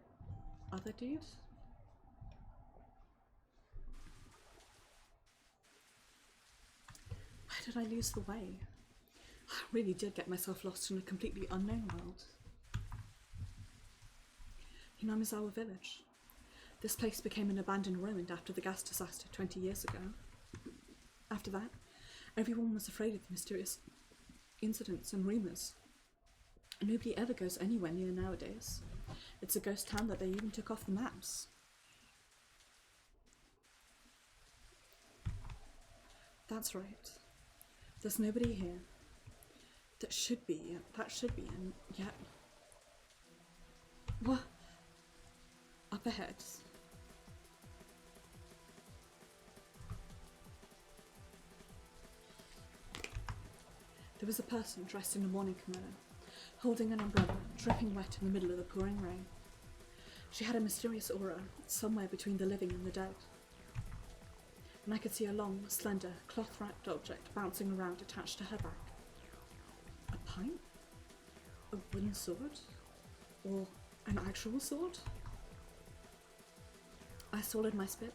other dude? Where did I lose the way? I really did get myself lost in a completely unknown world. Hinamizawa village. This place became an abandoned ruin after the gas disaster 20 years ago. After that, everyone was afraid of the mysterious incidents and rumours. Nobody ever goes anywhere near nowadays. It's a ghost town that they even took off the maps. That's right. There's nobody here. That should be, and yet... What? Up ahead. There was a person dressed in a morning kimono, holding an umbrella, dripping wet in the middle of the pouring rain. She had a mysterious aura, somewhere between the living and the dead. And I could see a long, slender, cloth-wrapped object bouncing around attached to her back. A pipe? A wooden sword? Or an actual sword? I swallowed my spit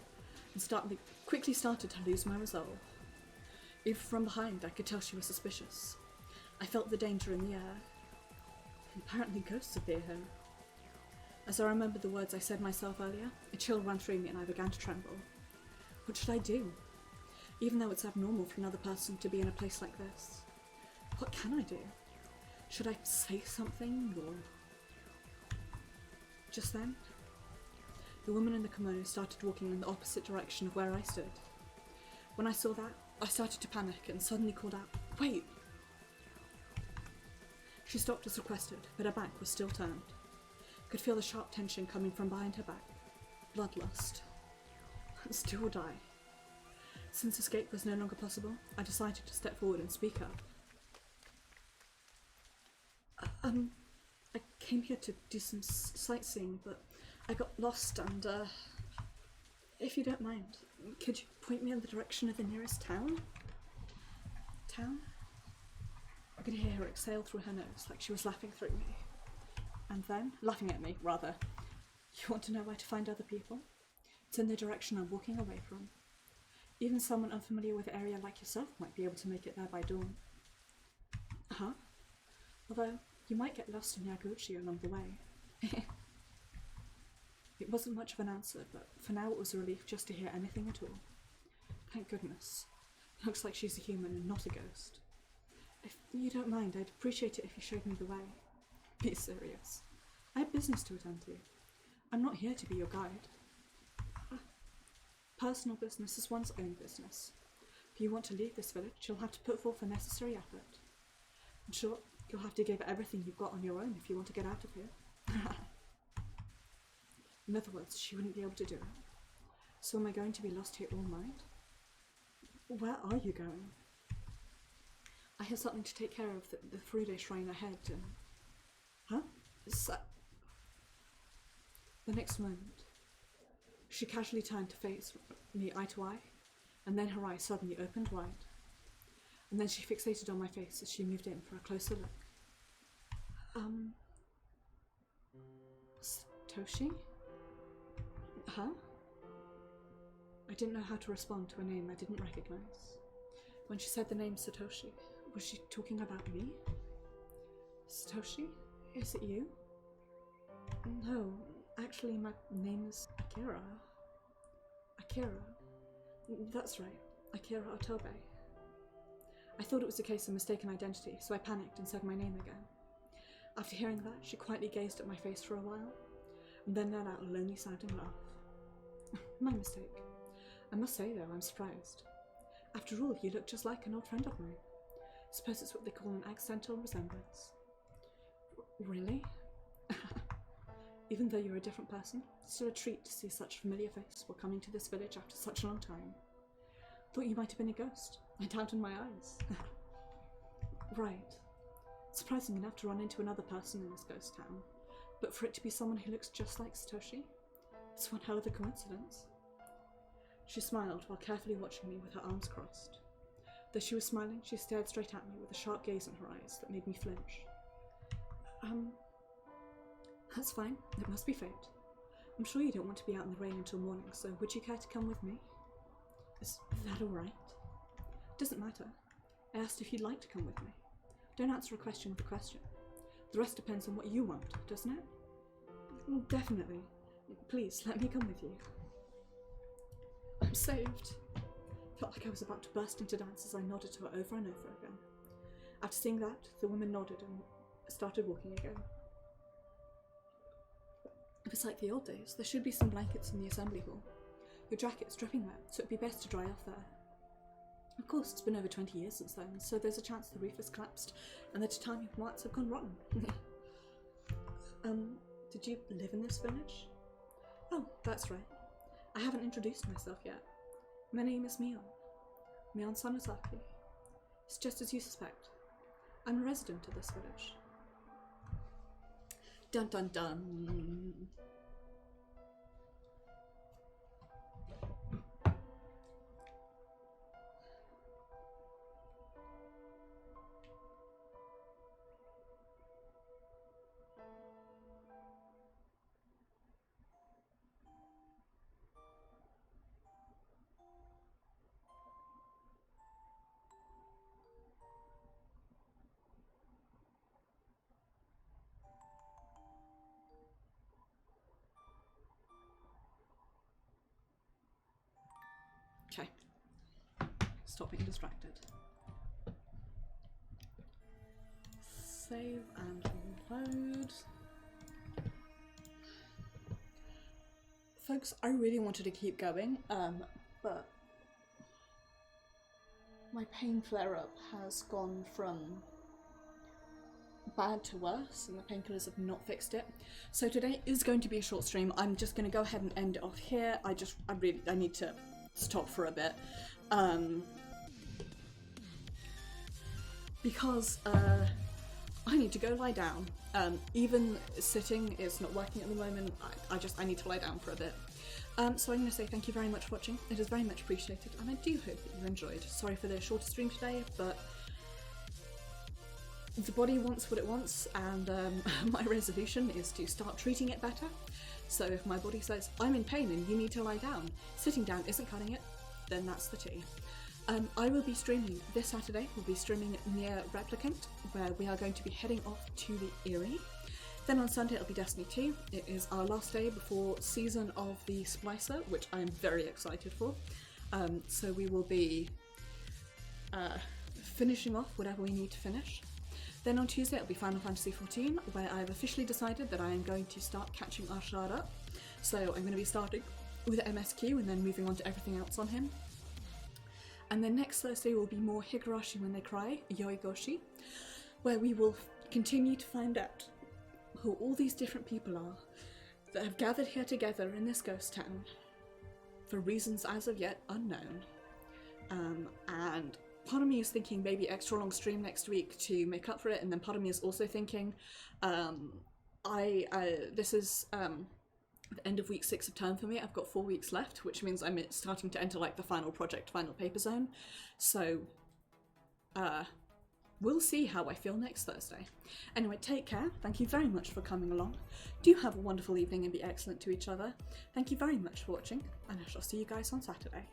and quickly started to lose my resolve. Even from behind, I could tell she was suspicious. I felt the danger in the air. Apparently ghosts appear here. As I remembered the words I said myself earlier, a chill ran through me and I began to tremble. What should I do? Even though it's abnormal for another person to be in a place like this. What can I do? Should I say something, or... Just then, the woman in the kimono started walking in the opposite direction of where I stood. When I saw that, I started to panic and suddenly called out, "Wait!" She stopped as requested, but her back was still turned. I could feel the sharp tension coming from behind her back. Bloodlust. Still die. Since escape was no longer possible, I decided to step forward and speak up. I came here to do some sightseeing, but I got lost and, if you don't mind, could you point me in the direction of the nearest town? Town? I could hear her exhale through her nose, like she was laughing through me. And then, laughing at me, rather. You want to know where to find other people? It's in the direction I'm walking away from. Even someone unfamiliar with the area like yourself might be able to make it there by dawn. Huh? Although, you might get lost in Yoigoshi along the way. It wasn't much of an answer, but for now it was a relief just to hear anything at all. Thank goodness. Looks like she's a human and not a ghost. If you don't mind, I'd appreciate it if you showed me the way. Be serious. I have business to attend to. I'm not here to be your guide. Personal business is one's own business. If you want to leave this village, you'll have to put forth the necessary effort. I'm sure you'll have to give everything you've got on your own if you want to get out of here. In other words, she wouldn't be able to do it. So am I going to be lost here all night? Where are you going? I have something to take care of the 3-day shrine ahead and... Huh? The next moment, she casually turned to face me eye to eye, and then her eyes suddenly opened wide. And then she fixated on my face as she moved in for a closer look. Satoshi? Huh? I didn't know how to respond to a name I didn't recognize. When she said the name Satoshi, was she talking about me? Satoshi? Is it you? No, actually my name is Akira. Akira? That's right, Akira Otobe. I thought it was a case of mistaken identity, so I panicked and said my name again. After hearing that, she quietly gazed at my face for a while, and then let out a lonely-sounding laugh. My mistake. I must say, though, I'm surprised. After all, you look just like an old friend of mine. Suppose it's what they call an accidental resemblance. Really? Even though you're a different person, it's still a treat to see such a familiar face while coming to this village after such a long time. Thought you might have been a ghost. I doubted my eyes. Right. Surprising enough to run into another person in this ghost town, but for it to be someone who looks just like Satoshi, it's one hell of a coincidence. She smiled while carefully watching me with her arms crossed. Though she was smiling, she stared straight at me with a sharp gaze in her eyes that made me flinch. That's fine. It must be fate. I'm sure you don't want to be out in the rain until morning, so would you care to come with me? Is that alright? Doesn't matter. I asked if you'd like to come with me. Don't answer a question with a question. The rest depends on what you want, doesn't it? Definitely. Please, let me come with you. I'm saved. Felt like I was about to burst into dance as I nodded to her over and over again. After seeing that, the woman nodded and started walking again. If it's like the old days, there should be some blankets in the assembly hall. Your jacket's dripping wet, so it'd be best to dry off there. Of course, it's been over 20 years since then, so there's a chance the roof has collapsed and the tatami mats have gone rotten. Did you live in this village? Oh, that's right. I haven't introduced myself yet. My name is Mion. Mion Sanozaki. It's just as you suspect. I'm a resident of this village. Dun dun dun. Okay. Stop being distracted. Save and load. Folks, I really wanted to keep going, but my pain flare-up has gone from bad to worse, and the painkillers have not fixed it. So today is going to be a short stream. I'm just going to go ahead and end it off here. I need to stop for a bit. Because I need to go lie down. Even sitting is not working at the moment. I need to lie down for a bit. So I'm going to say thank you very much for watching. It is very much appreciated, and I do hope that you enjoyed. Sorry for the shorter stream today, but the body wants what it wants, and my resolution is to start treating it better. So if my body says, I'm in pain and you need to lie down, sitting down isn't cutting it, then that's the tea. I will be streaming this Saturday. We'll be streaming near Replicant, where we are going to be heading off to the Eyrie. Then on Sunday it'll be Destiny 2. It is our last day before Season of the Splicer, which I'm very excited for. So we will be finishing off whatever we need to finish. Then on Tuesday it'll be Final Fantasy XIV, where I've officially decided that I am going to start catching our shard up. So I'm going to be starting with MSQ and then moving on to everything else on him. And then next Thursday will be more Higurashi When They Cry, Yoigoshi, where we will continue to find out who all these different people are that have gathered here together in this ghost town for reasons as of yet unknown. And part of me is thinking maybe extra long stream next week to make up for it, and then part of me is also thinking this is the end of week 6 of term for me. I've got 4 weeks left, which means I'm starting to enter like the final project, final paper zone. So we'll see how I feel next Thursday. Anyway, take care. Thank you very much for coming along. Do have a wonderful evening and be excellent to each other. Thank you very much for watching, and I shall see you guys on Saturday.